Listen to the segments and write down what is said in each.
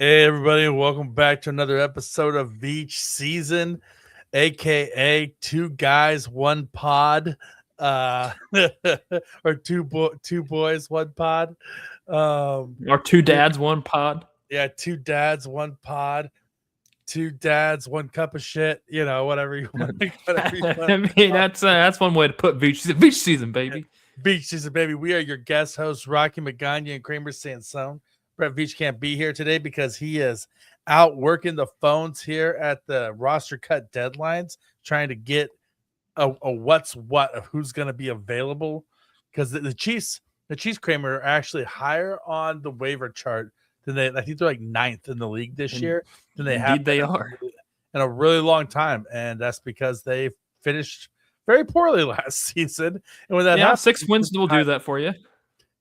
Hey everybody, and welcome back to another episode of Veach Season, aka Two Guys, One Pod, or two boys, one pod. Or two dads, one pod. Yeah, two dads, one pod, two dads, one cup of shit. You know, whatever you want. I mean, that's one way to put Veach season, baby. Veach Season, baby. We are your guest hosts, Rocky Magaña and Kramer Sansone. Brett Veach can't be here today because he is out working the phones here at the roster cut deadlines, trying to get a what's what of who's going to be available. Because the Chiefs, Kramer, are actually higher on the waiver chart than I think they're like 9th in the league this year than they have. They are in a really long time, and that's because they finished very poorly last season. And when that happens, 6 wins will do that for you.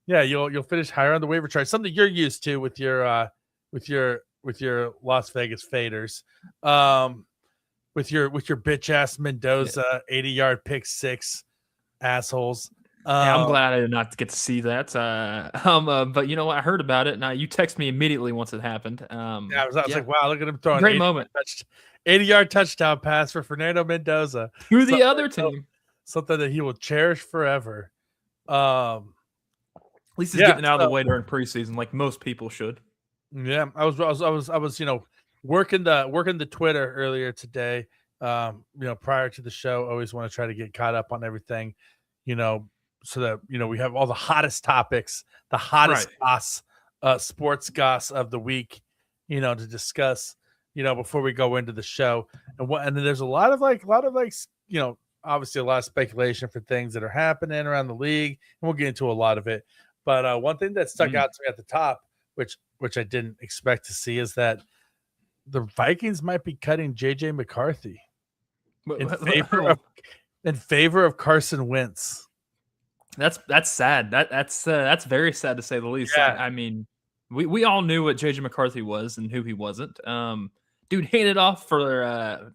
Yeah, you'll finish higher on the waiver chart. Something you're used to with your Las Vegas Faders, with your bitch ass Mendoza 80-yard pick six assholes. I'm glad I did not get to see that. But you know what? I heard about it. Now you text me immediately once it happened. I was like, wow, look at him throwing great moment. 80-yard touchdown pass for Fernando Mendoza to the other team. Something that he will cherish forever. At least he's getting out of the way during preseason, like most people should. Yeah, I was working the Twitter earlier today. Prior to the show, always want to try to get caught up on everything, so that we have all the hottest topics, the hottest sports goss of the week, to discuss, before we go into the show. And then there's a lot of obviously a lot of speculation for things that are happening around the league, and we'll get into a lot of it. But one thing that stuck out to me at the top, which I didn't expect to see, is that the Vikings might be cutting JJ McCarthy in favor of Carson Wentz. That's sad. That's very sad to say the least. Yeah. I mean, we all knew what JJ McCarthy was and who he wasn't. Dude handed off for a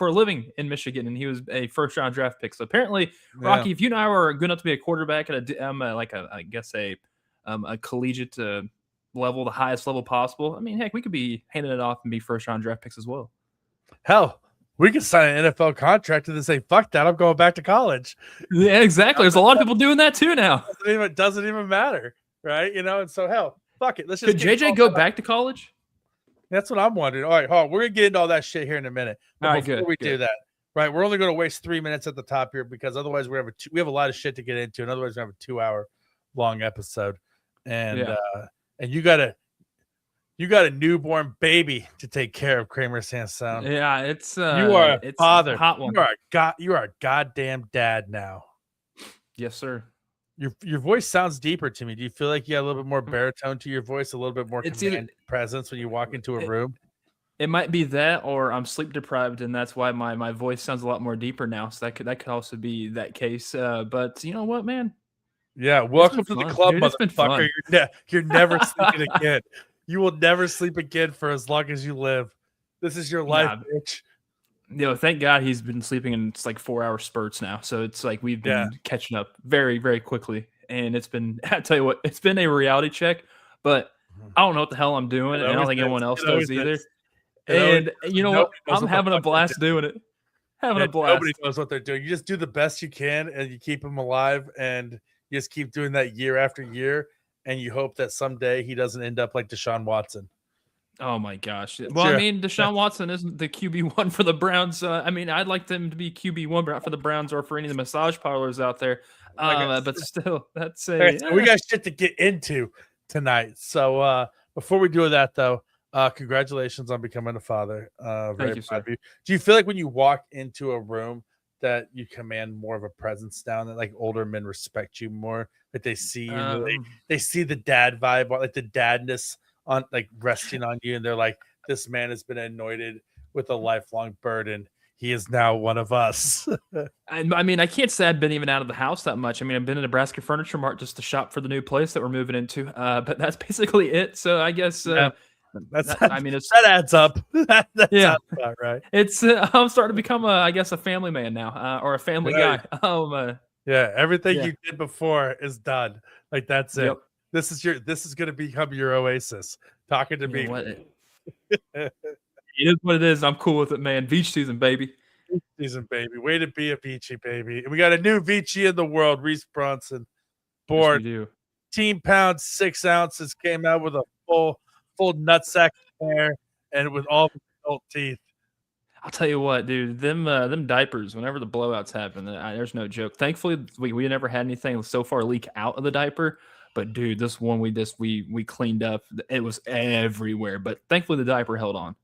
living in Michigan, and he was a first-round draft pick. So apparently, Rocky, if you and I were good enough to be a quarterback at a collegiate level, the highest level possible, I mean, heck, we could be handing it off and be first-round draft picks as well. Hell, we could sign an NFL contract and then say, "Fuck that, I'm going back to college." Yeah, exactly. There's a lot of people doing that too now. It doesn't even matter, right? And so hell, fuck it. Let's just. Could JJ go back to college? That's what I'm wondering. All right, we're gonna get into all that shit here in a minute. But before we do that, right, we're only gonna waste 3 minutes at the top here because otherwise we have a lot of shit to get into, and otherwise we have a 2-hour long episode, and you got a newborn baby to take care of, Kramer Sansone. Yeah, it's you are a father. A hot one. You are a goddamn dad now. Yes, sir. Your voice sounds deeper to me. Do you feel like you got a little bit more baritone to your voice, a little bit more command presence when you walk into a room? It might be that, or I'm sleep deprived, and that's why my voice sounds a lot more deeper now. So that could also be that case. But you know what, man? Yeah, welcome to the club, motherfucker. You're never sleeping again. You will never sleep again for as long as you live. This is your life, bitch. Thank God he's been sleeping in 4-hour spurts now. So it's like we've been catching up very, very quickly. And it's been, I tell you what, it's been a reality check, but I don't know what the hell I'm doing. And I don't think anyone else does either. And you know what? I'm having a blast doing it. Having a blast. Nobody knows what they're doing. You just do the best you can and you keep him alive, and you just keep doing that year after year. And you hope that someday he doesn't end up like Deshaun Watson. Oh my gosh! Well, I mean, Deshaun Watson isn't the QB1 for the Browns. I mean, I'd like them to be QB1 for the Browns or for any of the massage parlors out there. But still, that's we got shit to get into tonight. So before we do that, though, congratulations on becoming a father. Thank you, sir. Do you feel like when you walk into a room that you command more of a presence down, that like older men respect you more, that they see you, they see the dad vibe, like the dadness on like resting on you, and they're like, this man has been anointed with a lifelong burden. He is now one of us. I mean, I can't say I've been even out of the house that much. I mean, I've been in Nebraska Furniture Mart just to shop for the new place that we're moving into. But that's basically it. So I guess that adds up. That sounds about right. It's I'm starting to become a family man now, or a family guy. Everything you did before is done. Like that's it. Yep. This is going to become your oasis. Talking to me. It is what it is. I'm cool with it, man. Veach season, baby. Beach season, baby. Way to be a Beachy, baby. And we got a new Beachy in the world, Reese Bronson. Born Yes, we do. 15 pounds, 6 ounces, came out with a full nutsack hair and with all the adult teeth. I'll tell you what, dude. Them diapers. Whenever the blowouts happen, there's no joke. Thankfully, we never had anything so far leak out of the diaper. But dude, this one we cleaned up. It was everywhere. But thankfully, the diaper held on.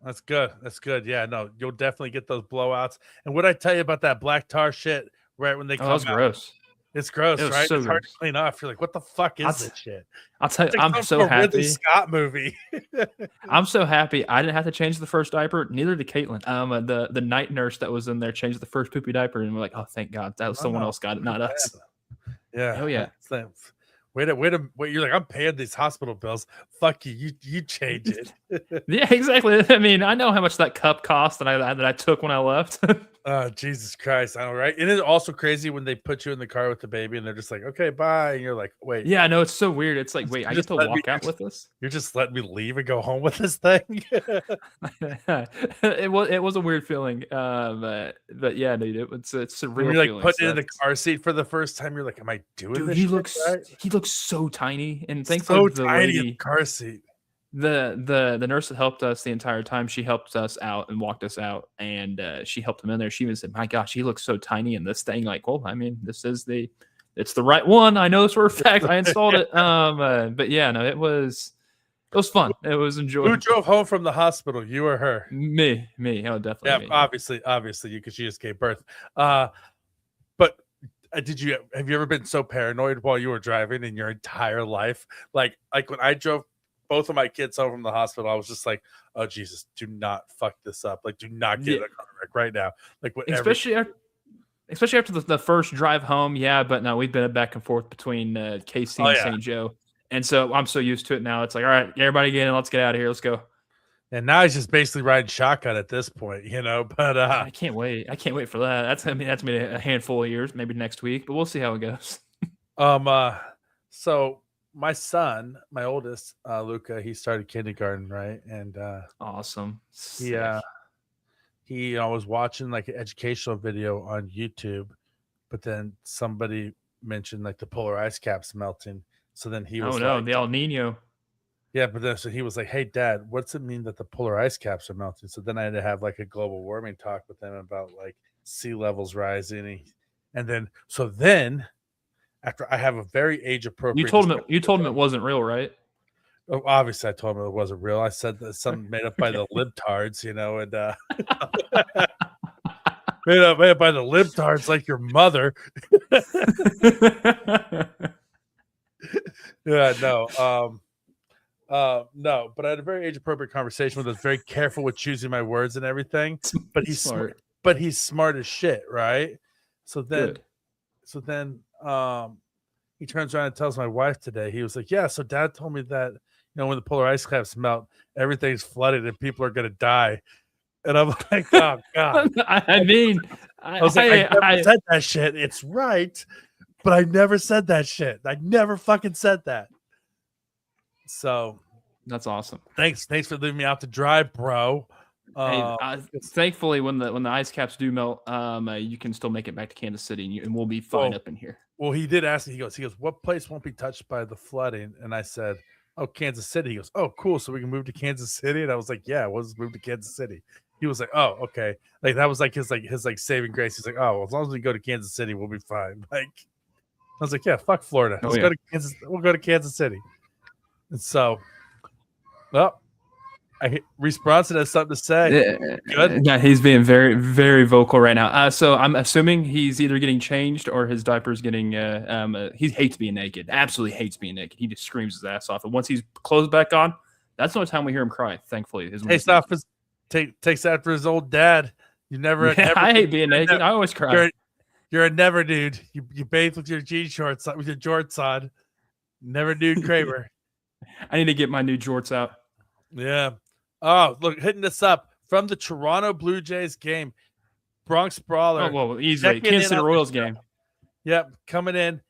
That's good. That's good. Yeah, no, you'll definitely get those blowouts. And what I tell you about that black tar shit right when they come that's out? gross. It's gross, It was right? so It's hard to gross. clean off. You're like, what the fuck is this shit? I'll tell you, It's like I'm some so from a Ridley happy. Scott movie. I'm so happy I didn't have to change the first diaper. Neither did Caitlin. The night nurse that was in there changed the first poopy diaper, and we're like, oh, thank God, that was someone else got it, not us. Yeah. Oh yeah. Wait, you're like, I'm paying these hospital bills. Fuck you. You change it. Yeah, exactly. I mean, I know how much that cup cost that I took when I left. Oh, Jesus Christ. I know, right? It is also crazy when they put you in the car with the baby and they're just like, okay, bye. And you're like, wait. Yeah, I know. It's so weird. It's like, wait, I get to walk out with this? You're just letting me leave and go home with this thing? It was a weird feeling. But yeah, dude, it's a real when you're like feeling. putting it in the car seat for the first time, you're like, am I doing Dude, this? he looks so tiny. And so thankfully the tiny lady, in the car seat. The nurse that helped us the entire time, she helped us out and walked us out, and she helped him in there. She even said, my gosh, he looks so tiny in this thing. Like, well, I mean, it's the right one. I know this for a fact. I installed it. But yeah, no, it was fun. It was enjoyable. Who drove home from the hospital? You or her? Me. Oh, definitely. Yeah, me. obviously you, because she just gave birth. But have you ever been so paranoid while you were driving in your entire life? Like when I drove both of my kids home from the hospital, I was just like, oh Jesus, do not fuck this up. Like, do not get in a car wreck right now. Like, especially after the first drive home. Yeah, but no, we've been back and forth between KC and St. Joe. And so I'm so used to it now. It's like, all right, everybody get in. Let's get out of here. Let's go. And now he's just basically riding shotgun at this point, But I can't wait. I can't wait for that. That's maybe a handful of years, maybe next week, but we'll see how it goes. So my son, my oldest, Luca, he started kindergarten, right? And awesome. He was watching like an educational video on YouTube, but then somebody mentioned like the polar ice caps melting. So then he was like, the El Nino. Yeah, but then so he was like, hey, Dad, what's it mean that the polar ice caps are melting? So then I had to have like a global warming talk with him about like sea levels rising. And then after I have a very age appropriate. You told him it wasn't real, right? Oh, obviously, I told him it wasn't real. I said that something made up by the libtards, and made up by the libtards, like your mother. Yeah, no. No, but I had a very age appropriate conversation with us, very careful with choosing my words and everything. But he's smart. But he's smart as shit, right? So then he turns around and tells my wife today. He was like, "Yeah, so Dad told me that when the polar ice caps melt, everything's flooded and people are gonna die." And I'm like, "Oh God!" I mean, I was like, "I never said that shit. It's right, but I never said that shit. I never fucking said that." So that's awesome. Thanks for leaving me out to dry, bro. Thankfully, when the ice caps do melt, you can still make it back to Kansas City, and we'll be fine up in here. Well, he did ask me. He goes, "What place won't be touched by the flooding?" And I said, "Oh, Kansas City." He goes, "Oh, cool. So we can move to Kansas City?" And I was like, "Yeah, we'll just move to Kansas City." He was like, "Oh, okay." Like that was like his saving grace. He's like, "Oh, well, as long as we go to Kansas City, we'll be fine." Like I was like, "Yeah, fuck Florida. Let's go to Kansas. We'll go to Kansas City." And so, Reese Bronson has something to say. Good. Yeah, he's being very, very vocal right now. So I'm assuming he's either getting changed or his diaper's getting. He hates being naked. Absolutely hates being naked. He just screams his ass off. And once he's clothes back on, that's the only time we hear him cry. Thankfully, takes after his old dad. You never. I hate being naked. I always cry. You're a never dude. You bathe with your jean shorts, with your jorts on. Never dude Kramer. I need to get my new jorts out. Yeah. Oh, look, hitting this up from the Toronto Blue Jays game. Bronx Brawler. Oh, well, easily. Kansas City Royals game. Yep. Coming in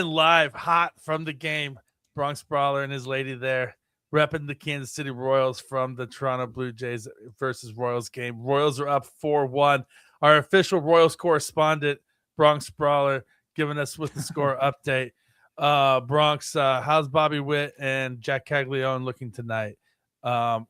live, hot from the game. Bronx Brawler and his lady there. repping the Kansas City Royals from the Toronto Blue Jays versus Royals game. Royals are up 4-1. Our official Royals correspondent, Bronx Brawler, giving us with the score update. Bronx, how's Bobby Witt and Jack Caglione looking tonight?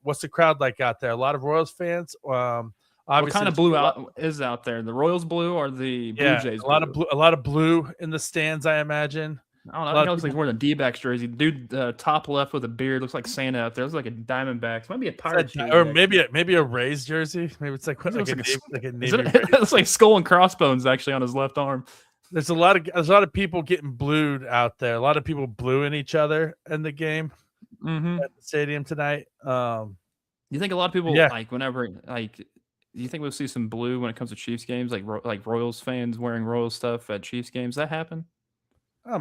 What's the crowd like out there? A lot of Royals fans. What kind of blue is out there? The Royals blue or the Blue Jays blue? A lot of blue in the stands, I imagine. I don't know. He looks like he's wearing a D-backs jersey. Dude, top left with a beard looks like Santa out there. Looks like a Diamondbacks. Might be a Pirate jersey. Or maybe a Rays jersey. Maybe it's like a Navy. It looks like skull and crossbones actually on his left arm. There's a lot of people getting blued out there. A lot of people bluing each other in the game at the stadium tonight. You think a lot of people like whenever like? Do you think we'll see some blue when it comes to Chiefs games, like Royals fans wearing Royals stuff at Chiefs games? That happen?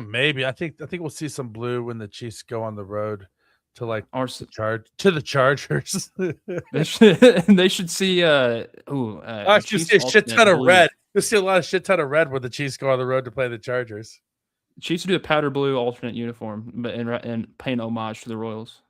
Maybe. I think we'll see some blue when the Chiefs go on the road to the Chargers. They should see actually see a shit ton of red. You'll see a lot of shit ton of red when the Chiefs go on the road to play the Chargers. Chiefs do a powder blue alternate uniform, but and paying homage to the Royals,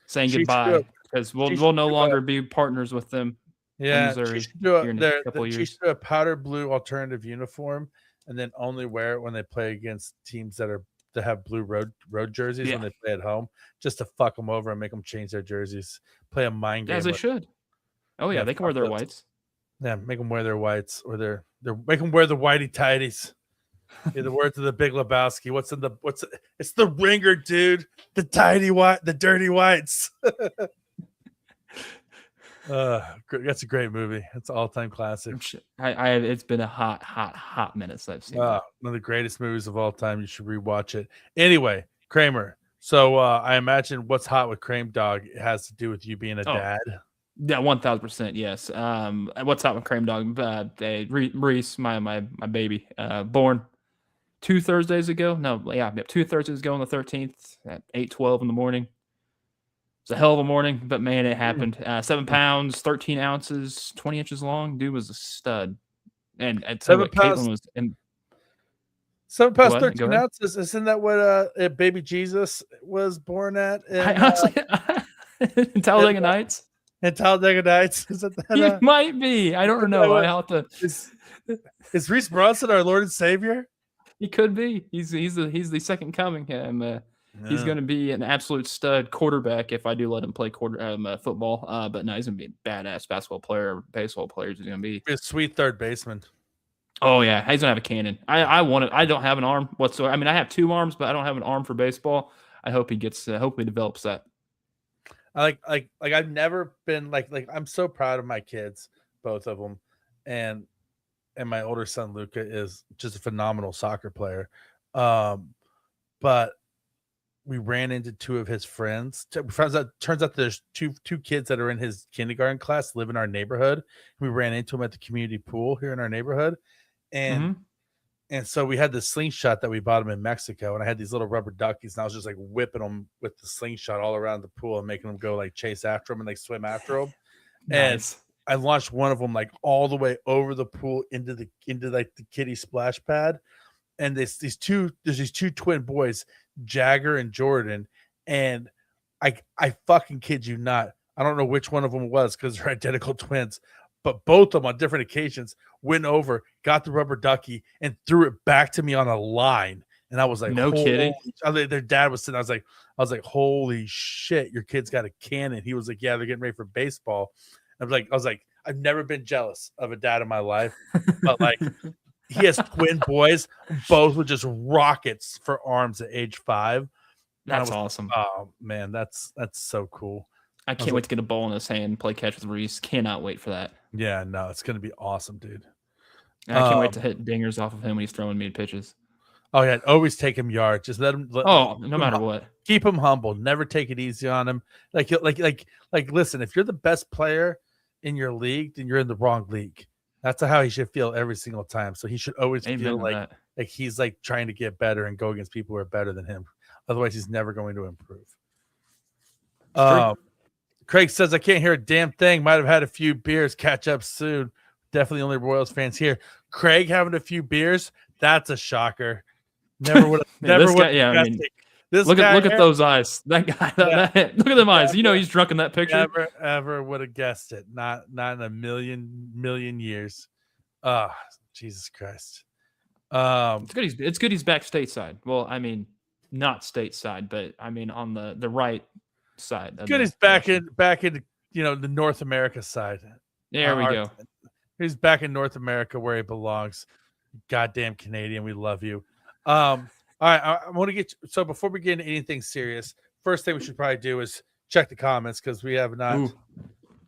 saying goodbye because we'll no longer be partners with them. Yeah, Chiefs do a powder blue alternative uniform, and then only wear it when they play against teams that have blue road jerseys when they play at home, just to fuck them over and make them change their jerseys. Play a mind game. As they should. Oh yeah, they can wear their whites. Yeah, make them wear their whites, or make them wear the whitey tighties. In the words of the Big Lebowski, it's the ringer, dude. The dirty whites. That's a great movie. It's an all-time classic. It's been a hot minute since I've seen it. One of the greatest movies of all time. You should rewatch it. Anyway, Kramer. So I imagine what's hot with Crame Dog has to do with you being a dad. Yeah, 1,000%. Yes. What's hot with Crame Dog? Reese, my baby, born 2 Thursdays ago. 2 Thursdays ago on the 13th at 8:12 in the morning. It's a hell of a morning, but man, it happened. 7 pounds, 13 ounces, 20 inches long. Dude was a stud. And at 7 pounds, 7 pounds, 13 ounces. Isn't that what Baby Jesus was born at? In Talladega Nights? In Talladega Nights? Is that he might be. I don't know. I have to. Is Reese Bronson our Lord and Savior? He could be. He's the second coming. He's going to be an absolute stud quarterback if I do let him play football. But no, he's going to be a badass basketball player, baseball player. He's going to be a sweet third baseman. Oh yeah, he's going to have a cannon. I want it. I don't have an arm whatsoever. I mean, I have 2 arms, but I don't have an arm for baseball. I hope he gets. Hope he develops that. Like I've never been like I'm so proud of my kids, both of them, and my older son Luca is just a phenomenal soccer player. But we ran into 2 of his friends. Turns out there's two kids that are in his kindergarten class live in our neighborhood. We ran into them at the community pool here in our neighborhood, and so we had this slingshot that we bought them in Mexico, and I had these little rubber duckies, and I was just like whipping them with the slingshot all around the pool and making them go like chase after them and like swim after them. Nice. And I launched one of them like all the way over the pool into like the kiddie splash pad. And there's these two twin boys, Jagger and Jordan, and I fucking kid you not. I don't know which one of them was because they're identical twins, but both of them on different occasions went over, got the rubber ducky, and threw it back to me on a line. And I was like, no kidding. Their dad was sitting. I was like, holy shit, your kid's got a cannon. He was like, yeah, they're getting ready for baseball. I was like, I've never been jealous of a dad in my life, but like. He has twin boys, both with just rockets for arms at age 5. That's awesome. Oh man, that's so cool. I can't wait to get a ball in his hand, play catch with Reese. Cannot wait for that. Yeah, no, it's gonna be awesome, dude. I can't wait to hit dingers off of him when he's throwing me pitches. Oh yeah, always take him yard. Just let him. No matter what. Keep him humble. Never take it easy on him. Like listen, if you're the best player in your league, then you're in the wrong league. That's how he should feel every single time. So he should always feel like he's like trying to get better and go against people who are better than him. Otherwise, he's never going to improve. Craig says, I can't hear a damn thing. Might have had a few beers. Catch up soon. Definitely only Royals fans here. Craig having a few beers. That's a shocker. Never would have. Look at those eyes. That guy. Look at them eyes. He's drunk in that picture. Never ever would have guessed it. Not in a million years. Jesus Christ. It's good he's back stateside. Well, I mean, not stateside, but I mean on the right side. Good he's back in the North America side. There we go. He's back in North America where he belongs. Goddamn Canadian, we love you. All right, I want to so before we get into anything serious, first thing we should probably do is check the comments because we have not. We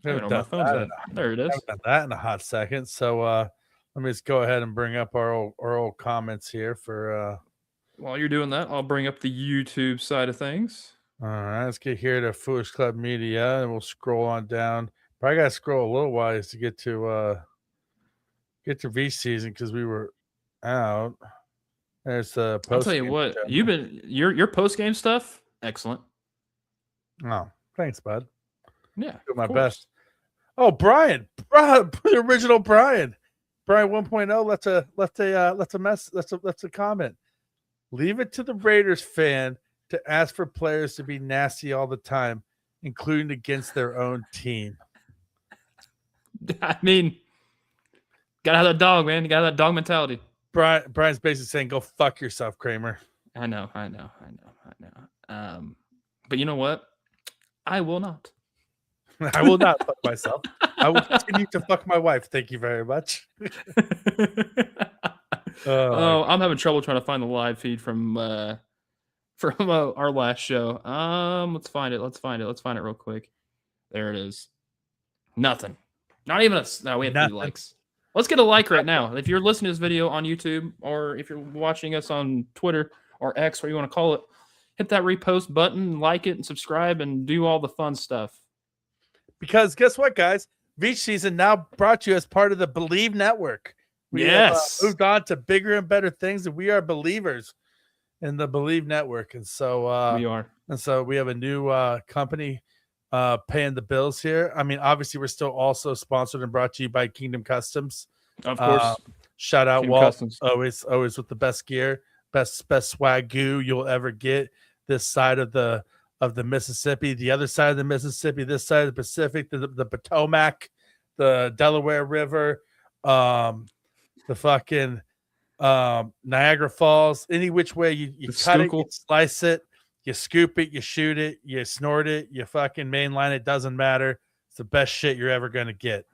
haven't done that. There it is. Haven't done that in a hot second. So let me just go ahead and bring up our old comments here for. While you're doing that, I'll bring up the YouTube side of things. All right, let's get here to Foolish Club Media, and we'll scroll on down. Probably got to scroll a little wise to get to Veach season because we were out. There's the post. I'll tell you what, you've been your post game stuff, excellent. Oh, thanks, bud. Yeah, do my best. Oh, Brian, the original Brian 1.0 left a comment. Leave it to the Raiders fan to ask for players to be nasty all the time, including against their own team. I mean, gotta have that dog, man. You gotta have that dog mentality. Brian's basically saying, "Go fuck yourself, Kramer." I know. But you know what? I will not. I will not fuck myself. I will continue to fuck my wife. Thank you very much. I'm having trouble trying to find the live feed from our last show. Let's find it. Let's find it real quick. There it is. Nothing. Not even no. We have 3 likes. Let's get a like right now. If you're listening to this video on YouTube, or if you're watching us on Twitter or X, whatever you want to call it, hit that repost button, like it, and subscribe, and do all the fun stuff. Because guess what, guys? Veach season now brought to you as part of the Believe Network. We have moved on to bigger and better things, and we are believers in the Believe Network. And so we are. And so we have a new company paying the bills here. I mean, obviously, we're still also sponsored and brought to you by Kingdom Customs. Of course. Shout out Walt. Customs. Always with the best gear, best swag goo you'll ever get this side of the Mississippi, the other side of the Mississippi, this side of the Pacific, the Potomac, the Delaware River, the fucking Niagara Falls. Any which way you cut it, you slice it, you scoop it, you shoot it, you snort it, you fucking mainline it, doesn't matter. It's the best shit you're ever going to get.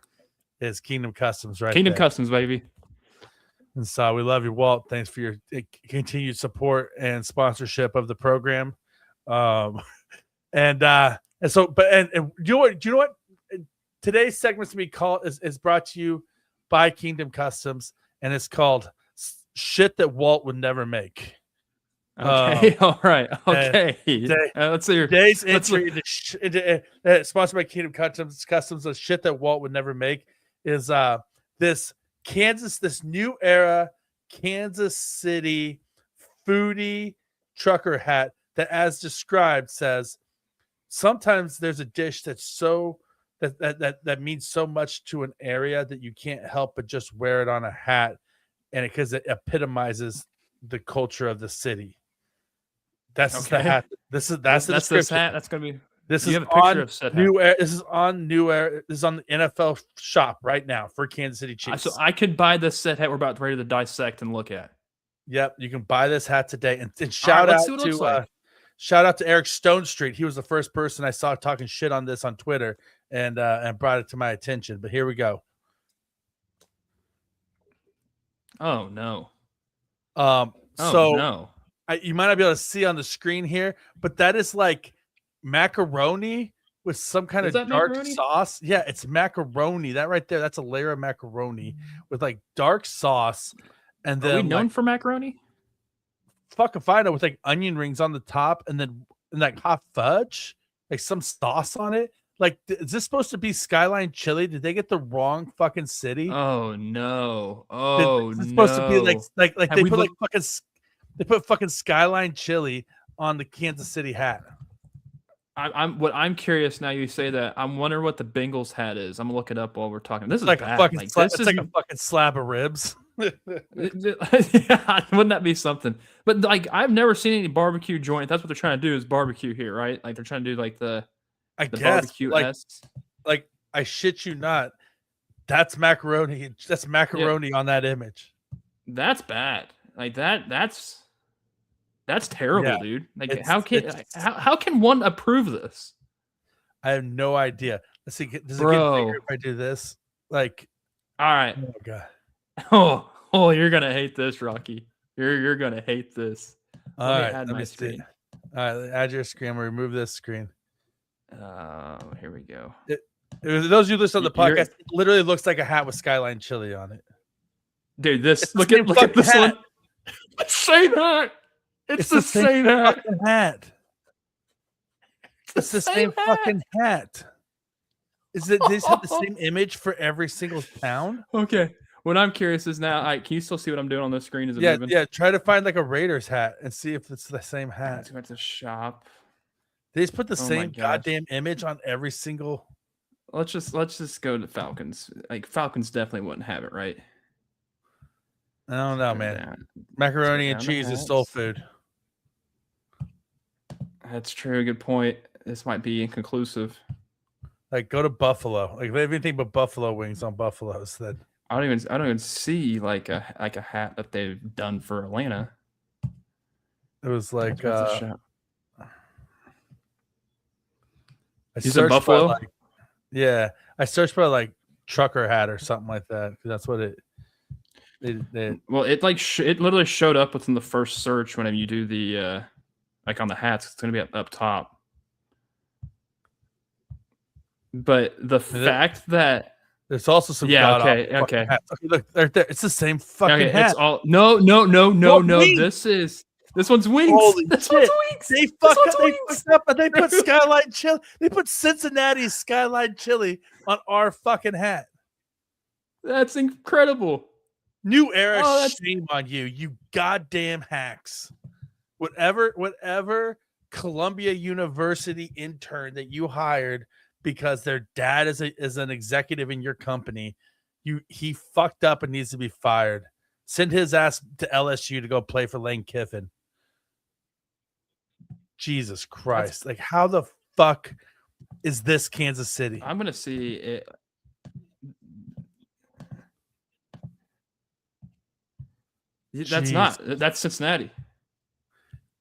Is Kingdom Customs, right? Kingdom Customs, baby. And so we love you, Walt. Thanks for your continued support and sponsorship of the program. And you know what? Today's segment's to be called is brought to you by Kingdom Customs, and it's called "Shit That Walt Would Never Make." Okay, all right, okay. Let's see. Today's entry sponsored by Kingdom Customs. The shit that Walt would never make is this new era Kansas City foodie trucker hat that, as described, says sometimes there's a dish that's so that means so much to an area that you can't help but just wear it on a hat, and because it epitomizes the culture of the city. That's the hat. That's the description. This hat. That's gonna be. This is on New Era. This is on New Era. This is on the NFL shop right now for Kansas City Chiefs. So I could buy this set hat we're about ready to dissect and look at. Yep, you can buy this hat today. And shout out to Eric Stone Street. He was the first person I saw talking shit on this on Twitter and brought it to my attention. But here we go. Oh no. No. You might not be able to see on the screen here, but that is like macaroni with some kind of dark macaroni sauce. Yeah, it's macaroni. That right there, that's a layer of macaroni with like dark sauce. And then are we known for macaroni? Fucking find out with like onion rings on the top and like hot fudge, like some sauce on it. Like, is this supposed to be Skyline Chili? Did they get the wrong fucking city? Oh no! Oh, it's supposed to be like they put fucking Skyline Chili on the Kansas City hat. I'm curious now. You say that. I'm wondering what the Bengals hat is. I'm gonna look it up while we're talking. This is like bad. A fucking like a fucking slab of ribs. Yeah, wouldn't that be something? But like, I've never seen any barbecue joint. That's what they're trying to do is barbecue here, right? Like they're trying to do like the guess barbecue s. like I shit you not. That's macaroni. That's macaroni on that image. That's bad. Like that's terrible, dude. Like how can one approve this? I have no idea. Let's see. Does it get bigger if I do this? Like, all right. Oh god. Oh, you're gonna hate this, Rocky. You're gonna hate this. All right, let me see. All right, add your screen. We'll remove this screen. Here we go. Those of you listen on the podcast, it literally looks like a hat with Skyline chili on it. Dude, look at this hat. One. It's the same hat. It's the same hat. It's the same fucking hat. Is it? They have the same image for every single town? Okay. What I'm curious is now, can you still see what I'm doing on the screen? Is it moving? Yeah. Try to find like a Raiders hat and see if it's the same hat. Let's go to shop. They just put the same goddamn image on every single. Let's just go to Falcons. Like Falcons definitely wouldn't have it, right? I don't know, man. Macaroni and cheese is soul food. That's true. Good point. This might be inconclusive. Like go to Buffalo. Like they have anything but buffalo wings on Buffalo's. That I don't even see like a hat that they've done for Atlanta. It was like I searched Buffalo. I searched for like trucker hat or something like that because that's what it. Well, it literally showed up within the first search whenever you do the like on the hats. It's gonna be up top. But the fact that there's also some okay. Look, right there. It's the same fucking hat. It's all no. This one's wings. Holy this shit. One's wings. They fucked up, but they put Skyline chili. They put Cincinnati's Skyline chili on our fucking hat. That's incredible. New Era, shame on you, you goddamn hacks. Whatever Columbia University intern that you hired because their dad is an executive in your company, he fucked up and needs to be fired. Send his ass to LSU to go play for Lane Kiffin. Jesus Christ. Like, how the fuck is this Kansas City? I'm going to see it. That's Cincinnati.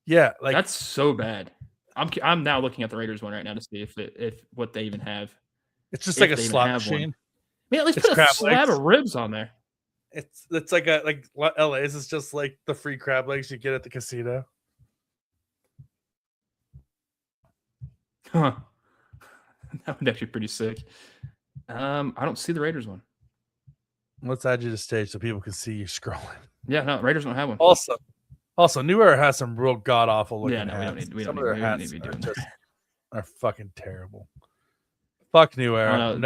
Yeah. Like, that's so bad. I'm now looking at the Raiders one right now to see if what they even have. It's just like a slot machine. Man, at least put a slab of ribs on there. It's like LA's is just like the free crab legs you get at the casino. Huh. That would actually be pretty sick. I don't see the Raiders one. Let's add you to stage so people can see you scrolling. Yeah, no, Raiders don't have one. Also, New Era has some real god awful looking hats. We don't need to be doing that. Are fucking terrible. Fuck New Era.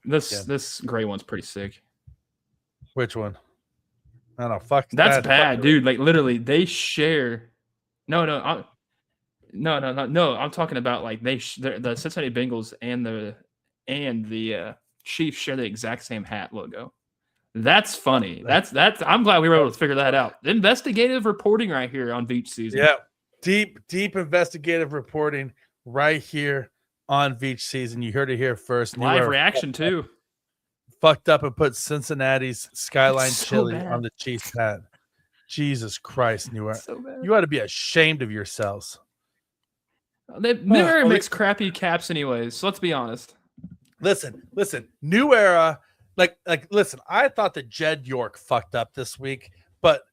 This gray one's pretty sick. Which one? I don't know. Fuck. That's bad, dude. Like literally, they share. No. I'm talking about like the Cincinnati Bengals and the Chiefs share the exact same hat logo. That's funny. That's. I'm glad we were able to figure that out. Investigative reporting right here on Veach season. Yeah, deep investigative reporting right here on Veach season. You heard it here first. Live reaction too. Fucked up and put Cincinnati's Skyline chili on the Chiefs hat. Jesus Christ, New Era. You ought to be ashamed of yourselves. New Era makes crappy caps anyways, so let's be honest. Listen. New Era, listen, I thought that Jed York fucked up this week, but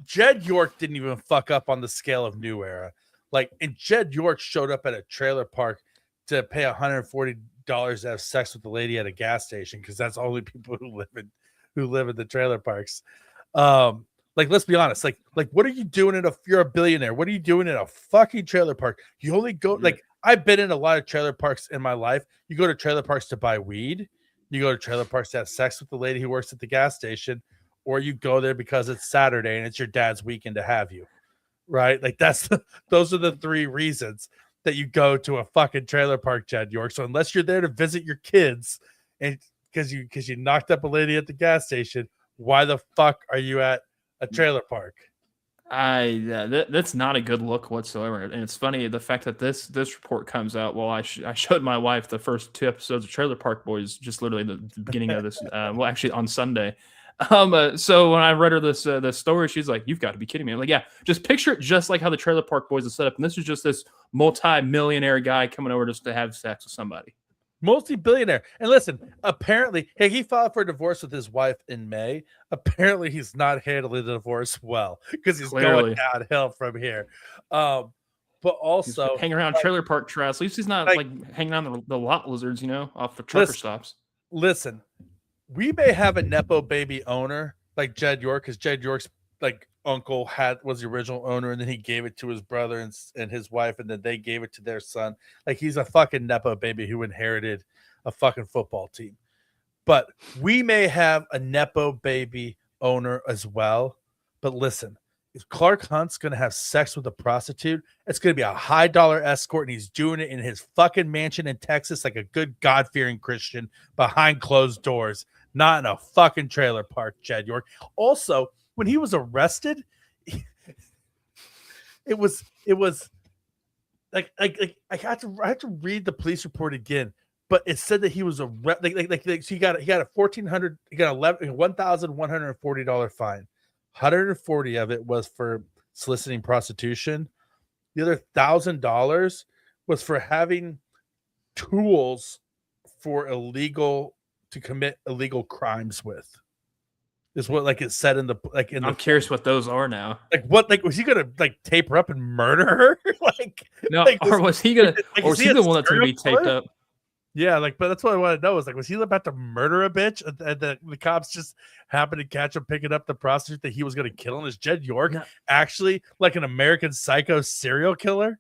Jed York didn't even fuck up on the scale of New Era. And Jed York showed up at a trailer park to pay $140 to have sex with the lady at a gas station because that's only people who live in the trailer parks. Let's be honest. What are you doing if you're a billionaire? What are you doing in a fucking trailer park? You only go I've been in a lot of trailer parks in my life. You go to trailer parks to buy weed. You go to trailer parks to have sex with the lady who works at the gas station, or you go there because it's Saturday and it's your dad's weekend to have you, right? Those are the three reasons that you go to a fucking trailer park, Jed York. So unless you're there to visit your kids and because you knocked up a lady at the gas station, why the fuck are you at a trailer park? That's not a good look whatsoever. And it's funny the fact that this report comes out while I showed my wife the first 2 episodes of Trailer Park Boys, just literally the beginning of this. Well, actually on Sunday. So when I read her this story, she's like, "You've got to be kidding me!" I'm like, "Yeah, just picture it just like how the Trailer Park Boys is set up, and this is just this multi-millionaire guy coming over just to have sex with somebody." Multi-billionaire. And listen, apparently, hey, he filed for divorce with his wife in May. Apparently, he's not handling the divorce well because he's going downhill from here. But also he's hanging around trailer park trash. At least he's not like hanging on the lot lizards, off the trucker stops. Listen, we may have a nepo baby owner like Jed York, because Jed York's like uncle was the original owner, and then he gave it to his brother and his wife, and then they gave it to their son. Like, he's a fucking nepo baby who inherited a fucking football team. But we may have a nepo baby owner as well. But listen, if Clark Hunt's going to have sex with a prostitute, it's going to be a high dollar escort, and he's doing it in his fucking mansion in Texas like a good God-fearing Christian behind closed doors, not in a fucking trailer park, Jed York. Also, when he was arrested, it was like I had to read the police report again, but it said that he was arrested. So he got a $1,140 fine. 140 of it was for soliciting prostitution. The other $1,000 was for having tools to commit illegal crimes with. Is what it said in the I'm curious what those are now. Was he gonna tape her up and murder her? No, or was he gonna? Or was he the one that's gonna be taped up? Yeah, but that's what I want to know is was he about to murder a bitch, and the cops just happened to catch him picking up the prostitute that he was gonna kill? And is Jed York actually like an American Psycho serial killer?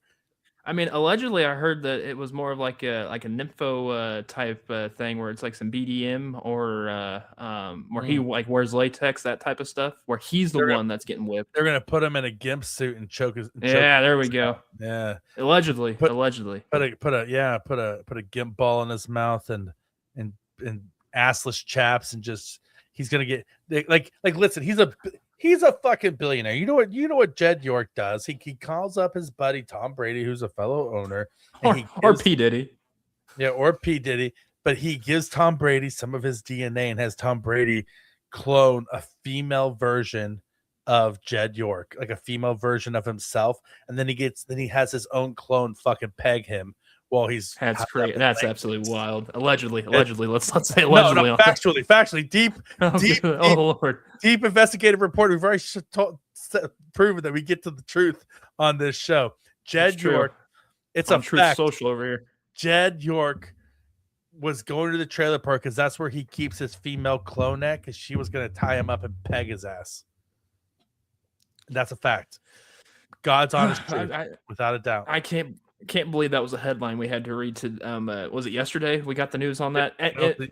I mean, allegedly, I heard that it was more of like a nympho type thing where it's like some BDM or where he wears latex, that type of stuff, where he's the one that's getting whipped. They're gonna put him in a gimp suit and choke his. There we go. Yeah, allegedly. Put a gimp ball in his mouth and assless chaps, and just he's gonna get listen, he's a fucking billionaire. You know what Jed York does? He calls up his buddy Tom Brady, who's a fellow owner, or P. Diddy. Yeah, or P. Diddy. But he gives Tom Brady some of his DNA and has Tom Brady clone a female version of Jed York, like a female version of himself, and then he has his own clone fucking peg him while he's. That's crazy. That's absolutely wild. Allegedly. Let's not say allegedly. No, factually, deep, Lord, deep investigative report. We've already proven that we get to the truth on this show. Jed York, it's a truth fact. Social over here. Jed York was going to the trailer park because that's where he keeps his female clone at, because she was going to tie him up and peg his ass. And that's a fact. God's honest truth, without a doubt. I can't believe that was a headline we had to read to was it yesterday we got the news on that?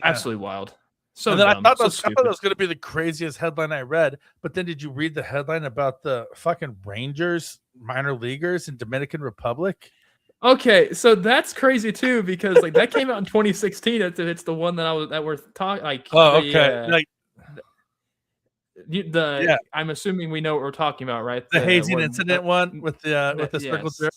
Absolutely wild. So and then dumb, I thought that was going to be the craziest headline I read, but then did you read the headline about the fucking Rangers minor leaguers in Dominican Republic? Okay, so that's crazy too, because that came out in 2016. It's the one that we're talking I'm assuming we know what we're talking about, right? The hazing incident one with the circle jerk.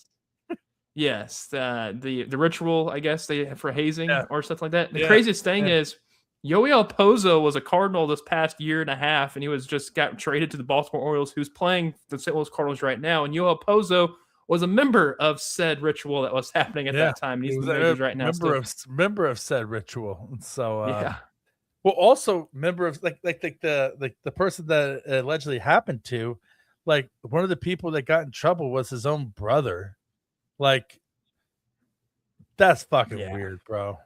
Yes, the ritual, I guess they for hazing or stuff like that. The craziest thing is Yoel Pozo was a Cardinal this past year and a half, and he got traded to the Baltimore Orioles, who's playing the St. Louis Cardinals right now. And Yoel Pozo was a member of said ritual that was happening at that time. He's right now. Member of said ritual. So well, also member of the person that it allegedly happened to, one of the people that got in trouble was his own brother. That's fucking weird, bro.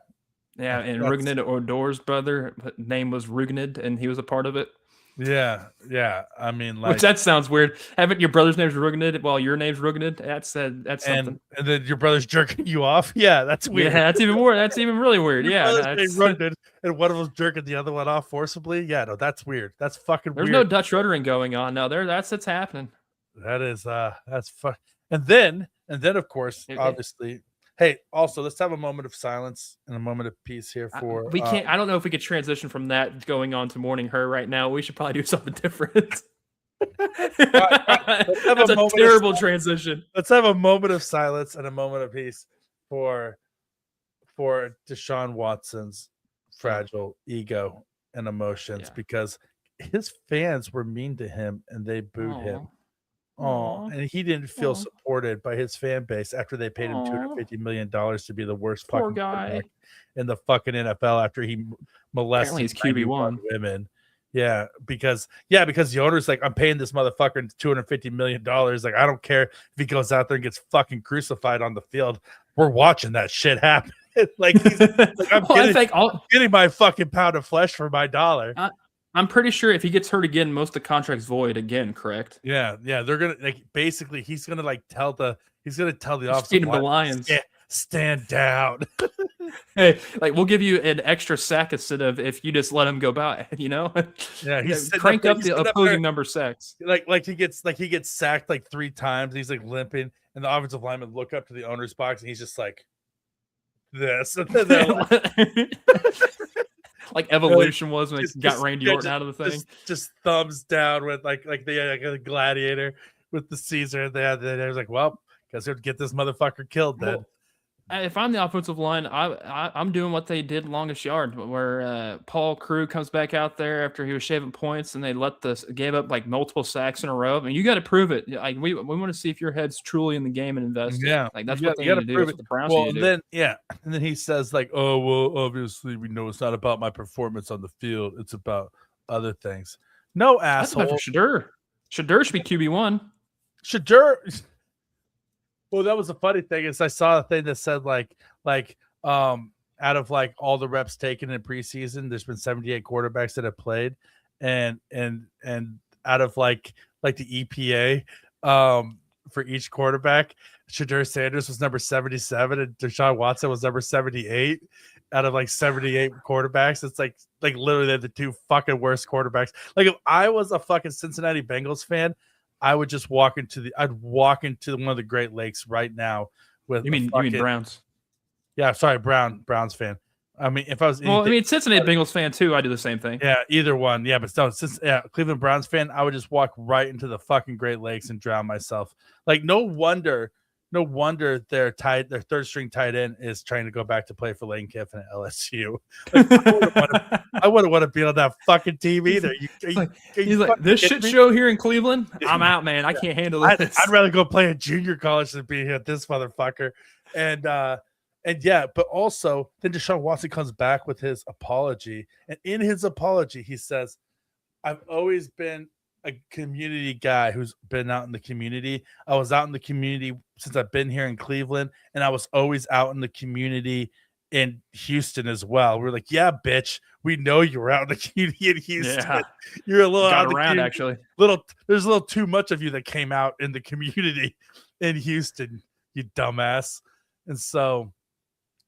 Yeah, and Rugned Odor's brother name was Rugned, and he was a part of it. Yeah. I mean, which that sounds weird. Having your brother's name's Rugned while your name's Rugned, that's something. And then your brother's jerking you off. Yeah, that's weird. Yeah, that's even more. That's even really weird. Rugned, and one of them's jerking the other one off forcibly. Yeah, no, that's weird. That's fucking weird. There's no Dutch ruddering going on. No, that's happening. That is that's fuck. And then of course, obviously, Hey, also, let's have a moment of silence and a moment of peace here for. We can't. I don't know if we could transition from that going on to Morning Her right now. We should probably do something different. All right, let's have That's a moment terrible transition. Let's have a moment of silence and a moment of peace for Deshaun Watson's fragile ego and emotions because his fans were mean to him and they booed him. Oh, and he didn't feel supported by his fan base after they paid him $250 million to be the worst fucking quarterback in the fucking NFL after he molested he's QB1 women. Yeah, because the owner's like, I'm paying this motherfucker $250 million. Like, I don't care if he goes out there and gets fucking crucified on the field. We're watching that shit happen. Like, he's like, I'm getting my fucking pound of flesh for my dollar. I'm pretty sure if he gets hurt again, most of the contract's void again, correct? Yeah. They're gonna basically he's gonna tell the officer the Lions. Stand down. Hey, we'll give you an extra sack instead of if you just let him go by, Yeah, he's crank up the opposing number sacks. Like he gets sacked 3 times. He's limping, and the offensive lineman look up to the owner's box, and he's just like this. Like Evolution was when they got Randy Orton out of the thing. Just thumbs down with the gladiator with the Caesar. They was like, well, guess we have to get this motherfucker killed then. Well, if I'm the offensive line, I'm doing what they did longest yard, where Paul Crew comes back out there after he was shaving points, and they gave up multiple sacks in a row. I mean, you got to prove it. We want to see if your head's truly in the game and invested. Yeah, that's what they need to do. That's what the Browns need to do. And then he says oh well, obviously we know it's not about my performance on the field; it's about other things. No, asshole. That's about Shedeur should be QB1. Shedeur. Well, that was the funny thing is I saw a thing that said out of all the reps taken in preseason, there's been 78 quarterbacks that have played, and out of the EPA for each quarterback, Shedeur Sanders was number 77 and Deshaun Watson was number 78 out of 78 quarterbacks. It's literally they're the 2 fucking worst quarterbacks. If I was a fucking Cincinnati Bengals fan, I would just walk into one of the Great Lakes right now with you mean Browns? Yeah, sorry, Browns fan. I mean, if I was Cincinnati Bengals fan too, I do the same thing. Yeah, either one. Yeah, but no, Cleveland Browns fan, I would just walk right into the fucking Great Lakes and drown myself. No wonder their third string tight end is trying to go back to play for Lane Kiffin at LSU. I wouldn't want to be on that fucking team either. He's like, this shit show here in Cleveland, I'm out, man. I can't handle this. I'd rather go play a junior college than be at this motherfucker. And yeah, but also then Deshaun Watson comes back with his apology, and in his apology he says, "I've always been a community guy who's been out in the community. I was out in the community since I've been here in Cleveland, and I was always out in the community in Houston as well." We're like, yeah, bitch, we know you were out in the community in Houston. Yeah. You're a little got around, actually. There's a little too much of you that came out in the community in Houston, you dumbass. And so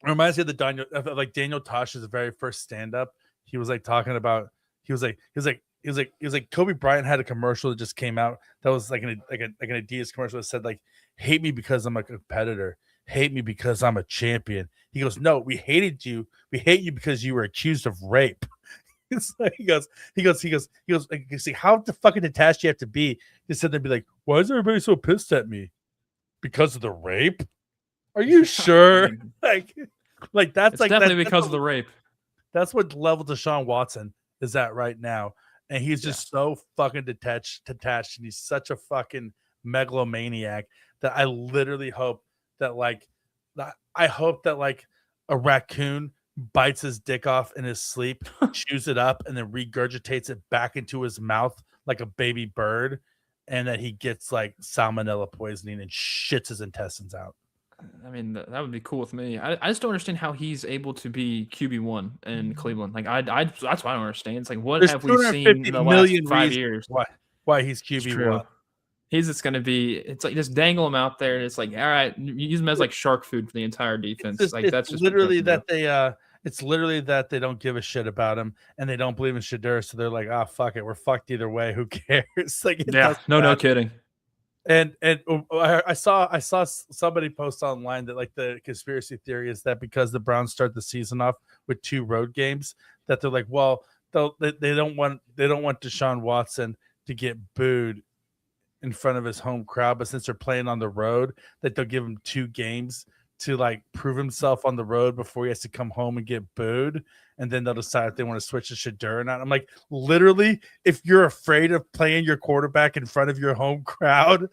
it reminds me of Daniel Tosh's very first stand-up. He was talking about he was like Kobe Bryant had a commercial that just came out that was an Adidas commercial that said hate me because I'm a competitor, hate me because I'm a champion. He goes, no, we hate you because you were accused of rape. He goes, see, how the fucking detached you have to be to sit there and be like, why is everybody so pissed at me? Because of the rape? Are you sure? That's definitely because of the rape. That's what level Deshaun Watson is at right now. And he's just so fucking detached, and he's such a fucking megalomaniac that I literally hope that a raccoon bites his dick off in his sleep, chews it up, and then regurgitates it back into his mouth like a baby bird, and that he gets salmonella poisoning and shits his intestines out. I mean, that would be cool with me. I just don't understand how he's able to be QB1 in Cleveland. That's what I don't understand. It's what There's have we seen in the last 5 years? Why he's QB1? He's just going to be. It's just dangle him out there, and it's all right. Use him as shark food for the entire defense. That's just literally that they. It's literally that they don't give a shit about him and they don't believe in Shedeur, so they're like, fuck it, we're fucked either way. Who cares? No kidding. And I saw somebody post online that like the conspiracy theory is that because the Browns start the season off with 2 road games, that they're like, well, they don't want Deshaun Watson to get booed in front of his home crowd, but since they're playing on the road, that they'll give him 2 games to like prove himself on the road before he has to come home and get booed, and then they'll decide if they want to switch to Shadeur or not. I'm like, literally, if you're afraid of playing your quarterback in front of your home crowd,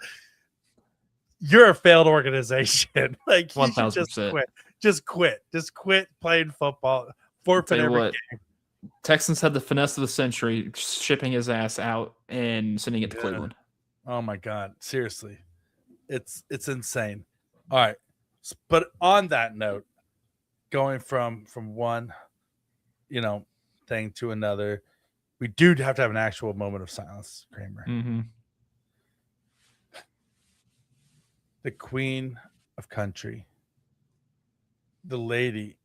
you're a failed organization. Like, you should just quit. Just quit playing football. Forfeit every game. Texans had the finesse of the century, shipping his ass out and sending it to Cleveland. Oh my God, seriously, it's insane. All right, but on that note, going from one, thing to another, we do have to have an actual moment of silence, Kramer. Mm-hmm. The Queen of Country, the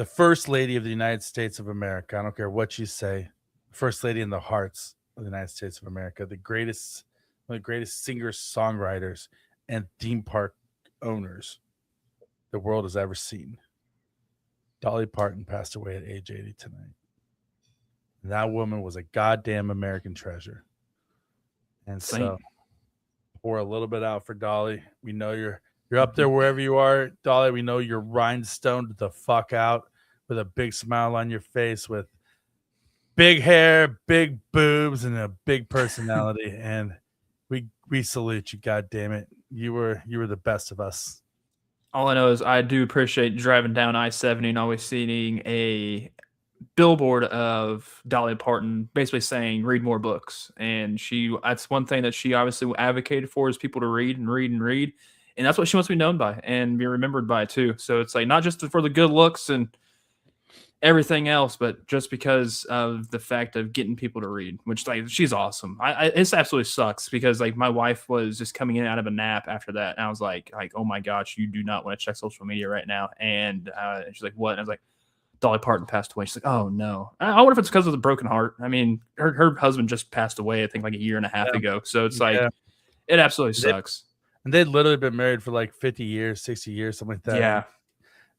First Lady of the United States of America. I don't care what you say, First Lady in the hearts of the United States of America, one of the greatest singers, songwriters, and theme park owners the world has ever seen. Dolly Parton passed away at age 80 tonight. And that woman was a goddamn American treasure. And so pour a little bit out for Dolly. We know you're up there wherever you are, Dolly. We know you're rhinestoned the fuck out with a big smile on your face, with big hair, big boobs, and a big personality. And we salute you, God damn it. You were the best of us. All I know is I do appreciate driving down I-70 and always seeing a billboard of Dolly Parton basically saying read more books. And that's one thing that she obviously advocated for, is people to read and read and read. And that's what she wants to be known by and be remembered by too. So it's like not just for the good looks and everything else, but just because of the fact of getting people to read, which, like, she's awesome. It absolutely sucks because, like, my wife was just coming in out of a nap after that, and I was like, oh my gosh, you do not want to check social media right now. And she's like, what? And I was like, Dolly Parton passed away. She's like, oh no. I wonder if it's because of the broken heart. I mean, her husband just passed away, I think, like a year and a half ago. So it's like, it absolutely sucks. And they'd literally been married for like 50 years, 60 years, something like that. Yeah.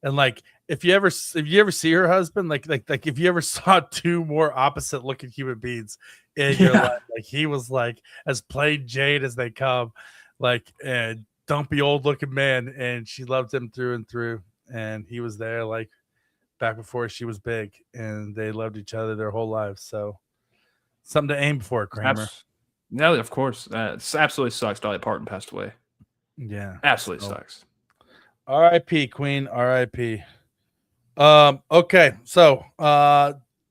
And like, if you ever see her husband, like if you ever saw 2 more opposite looking human beings in your life, like he was like as plain Jane as they come, like a dumpy old looking man, and she loved him through and through. And he was there like back before she was big, and they loved each other their whole lives. So something to aim for, Kramer. No, of course. It absolutely sucks. Dolly Parton passed away. Yeah, absolutely sucks. R.I.P. Queen. R.I.P. Okay, so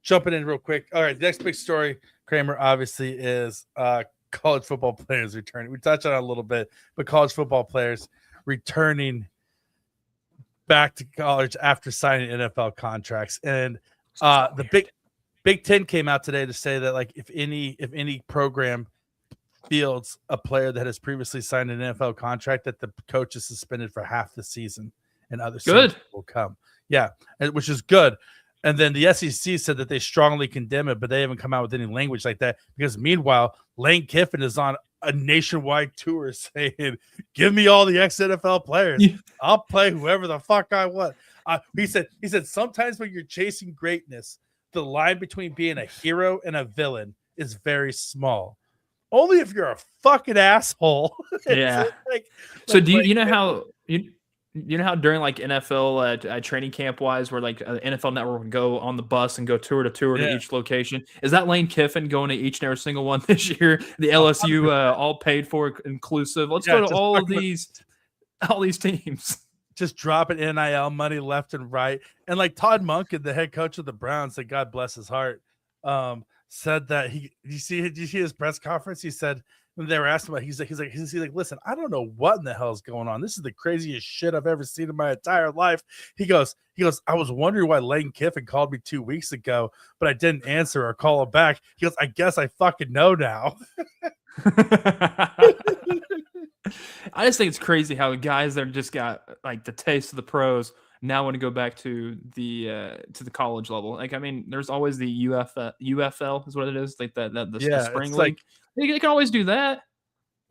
jumping in real quick. All right, the next big story, Kramer, obviously is college football players returning. We touched on it a little bit, but college football players returning back to college after signing NFL contracts. And the Big Ten came out today to say that, like, if any program fields a player that has previously signed an NFL contract, that the coach is suspended for half the season, and other seasons will come. Yeah, which is good. And then the SEC said that they strongly condemn it, but they haven't come out with any language like that, because meanwhile, Lane Kiffin is on a nationwide tour saying, give me all the ex-NFL players. Yeah. I'll play whoever the fuck I want. He said sometimes when you're chasing greatness, the line between being a hero and a villain is very small. Only if you're a fucking asshole. Yeah. So do you know how you know how during like NFL training camp wise, where like NFL Network would go on the bus and go tour to tour to each location? Is that Lane Kiffin going to each and every single one this year? The LSU all paid for inclusive. Let's go to all these teams. Just dropping NIL money left and right. And like Todd Monken, the head coach of the Browns, that God bless his heart, said that did you see his press conference? He said, when they were asking about, he's like, listen, I don't know what in the hell is going on. This is the craziest shit I've ever seen in my entire life. He goes, I was wondering why Lane Kiffin called me 2 weeks ago, but I didn't answer or call him back. He goes, I guess I fucking know now. I just think it's crazy how guys that just got like the taste of the pros now want to go back to the college level. Like, I mean, there's always the UFL is what it is, like the spring league. Like, they can always do that.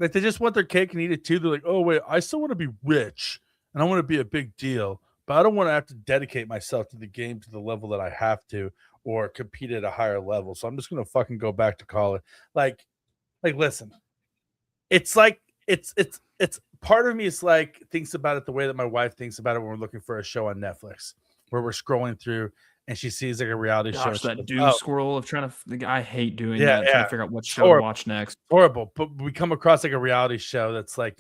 Like, they just want their cake and eat it too. They're like, oh wait, I still want to be rich and I want to be a big deal, but I don't want to have to dedicate myself to the game to the level that I have to or compete at a higher level. So I'm just gonna fucking go back to college. Like listen, it's like it's part of me is like thinks about it the way that my wife thinks about it when we're looking for a show on Netflix, where we're scrolling through and she sees like a reality show. Gosh, that Goes, doom oh, scroll of trying to. I hate doing yeah, that. Trying yeah, to figure out what it's show to horrible. watch next. Horrible. But we come across like a reality show that's like,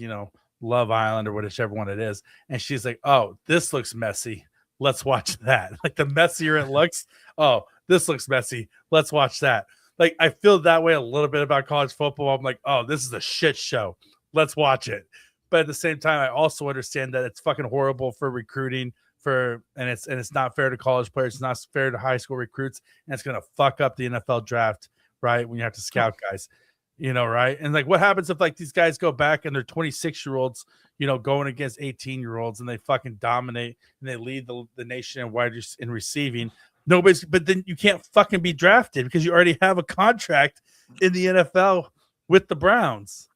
Love Island or whichever one it is. And she's like, oh, this looks messy. Let's watch that. Like the messier it looks. Oh, this looks messy. Let's watch that. Like I feel that way a little bit about college football. I'm like, oh, this is a shit show. Let's watch it. But at the same time, I also understand that it's fucking horrible for recruiting and it's not fair to college players. It's not fair to high school recruits. And it's going to fuck up the NFL draft, right? When you have to scout guys. Right? And like, what happens if like these guys go back and they're 26-year-olds, going against 18-year-olds and they fucking dominate and they lead the nation in receiving? But then you can't fucking be drafted because you already have a contract in the NFL with the Browns.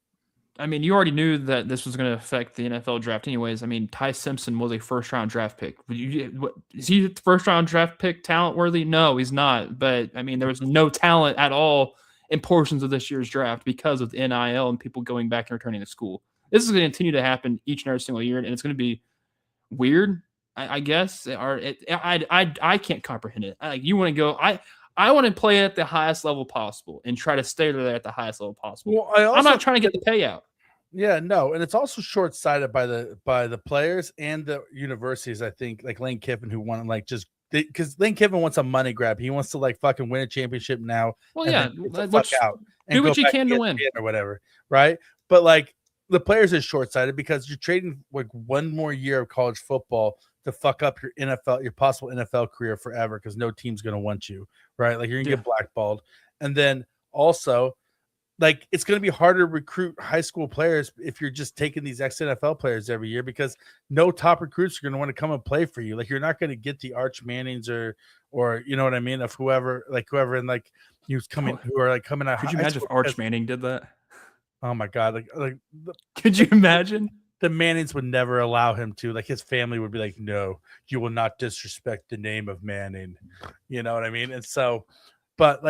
I mean, you already knew that this was going to affect the NFL draft anyways. I mean, Ty Simpson was a first-round draft pick. Is he the first-round draft pick talent-worthy? No, he's not. But, I mean, there was no talent at all in portions of this year's draft because of the NIL and people going back and returning to school. This is going to continue to happen each and every single year, and it's going to be weird, I guess. I can't comprehend it. You want to go – I want to play at the highest level possible and try to stay there at the highest level possible. Well, I'm not trying to get the payout. Yeah, no, and it's also short-sighted by the players and the universities. I think like Lane Kiffin, who won because Lane Kiffin wants a money grab. He wants to like fucking win a championship now. Well, yeah, fuck out and do what you can to win or whatever, right? But like the players are short-sighted because you're trading like one more year of college football to fuck up your possible NFL career forever because no team's going to want you, right? Like you're going to get blackballed. And then also like it's going to be harder to recruit high school players if you're just taking these ex-NFL players every year because no top recruits are going to want to come and play for you. Like you're not going to get the Arch Mannings or you know what I mean, of whoever and like who are like coming out. Could you imagine if Arch Manning did that? Oh my God. Could you imagine? The Mannings would never allow him to. Like his family would be like, no, you will not disrespect the name of Manning. You know what I mean? And so, but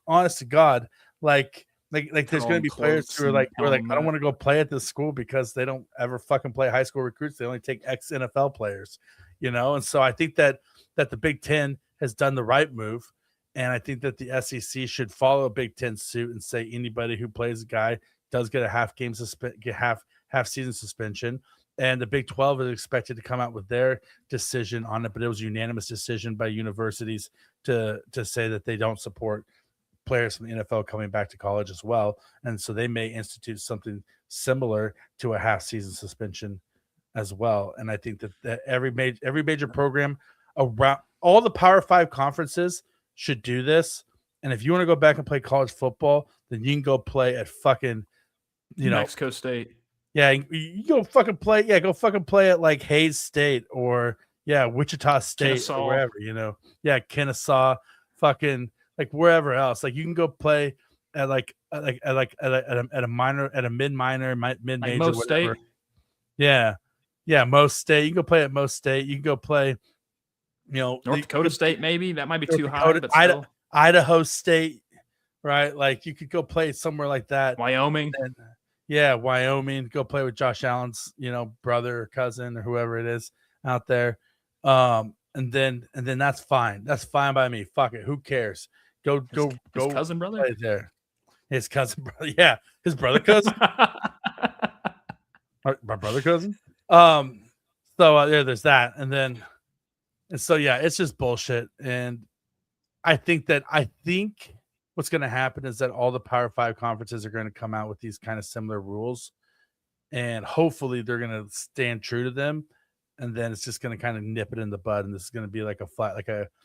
honest to God, like there's going to be players who are like, I don't want to go play at this school because they don't ever fucking play high school recruits. They only take ex-NFL players, And so I think that the Big Ten has done the right move. And I think that the SEC should follow Big Ten suit and say anybody who plays a guy does get a half season suspension. And the Big 12 is expected to come out with their decision on it, but it was a unanimous decision by universities to say that they don't support players from the NFL coming back to college as well. And so they may institute something similar to a half season suspension as well. And I think that every major program around all the Power 5 conferences should do this. And if you want to go back and play college football, then you can go play at fucking, Mexico State. Yeah, you go fucking play. Yeah, go fucking play at like Hayes State or Wichita State Kennesaw. Or wherever, Yeah, Kennesaw, fucking like wherever else. Like you can go play at at a minor, at a mid-minor, mid-major, like most whatever. State. Yeah, most State. You can go play at most State. You can go play, North Dakota State maybe. That might be too high, but still. Idaho State, right? Like you could go play somewhere like that. Wyoming. Wyoming. Go play with Josh Allen's, brother or cousin or whoever it is out there. And then that's fine. That's fine by me. Fuck it. Who cares? Go. His cousin brother. Play there. His cousin brother. Yeah, his brother cousin. My brother cousin. There's that, and so it's just bullshit. And I think what's going to happen is that all the Power 5 conferences are going to come out with these kind of similar rules, and hopefully they're going to stand true to them. And then it's just going to kind of nip it in the bud, and this is going to be like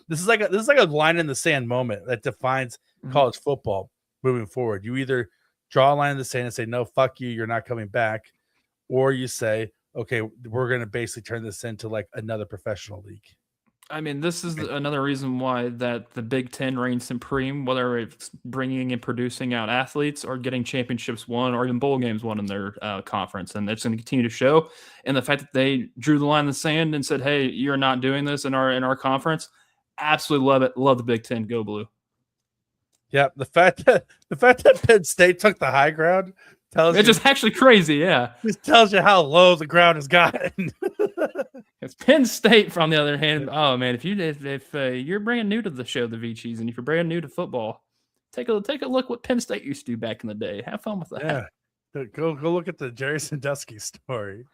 this is like a line in the sand moment that defines college football moving forward. You either draw a line in the sand and say, no, fuck you, you're not coming back, or you say, okay, we're going to basically turn this into like another professional league. I mean, this is another reason why that the Big Ten reigns supreme, whether it's bringing and producing out athletes or getting championships won or even bowl games won in their conference. And it's going to continue to show. And the fact that they drew the line in the sand and said, hey, you're not doing this in our conference, absolutely love it. Love the Big Ten. Go Blue. Yeah, the fact that Penn State took the high ground tells it's just actually crazy. Yeah, it tells you how low the ground has gotten. It's Penn State, on the other hand. Oh man, if you're brand new to the show, the Veachies, and if you're brand new to football, take a look what Penn State used to do back in the day. Have fun with that. Yeah, go look at the Jerry Sandusky story.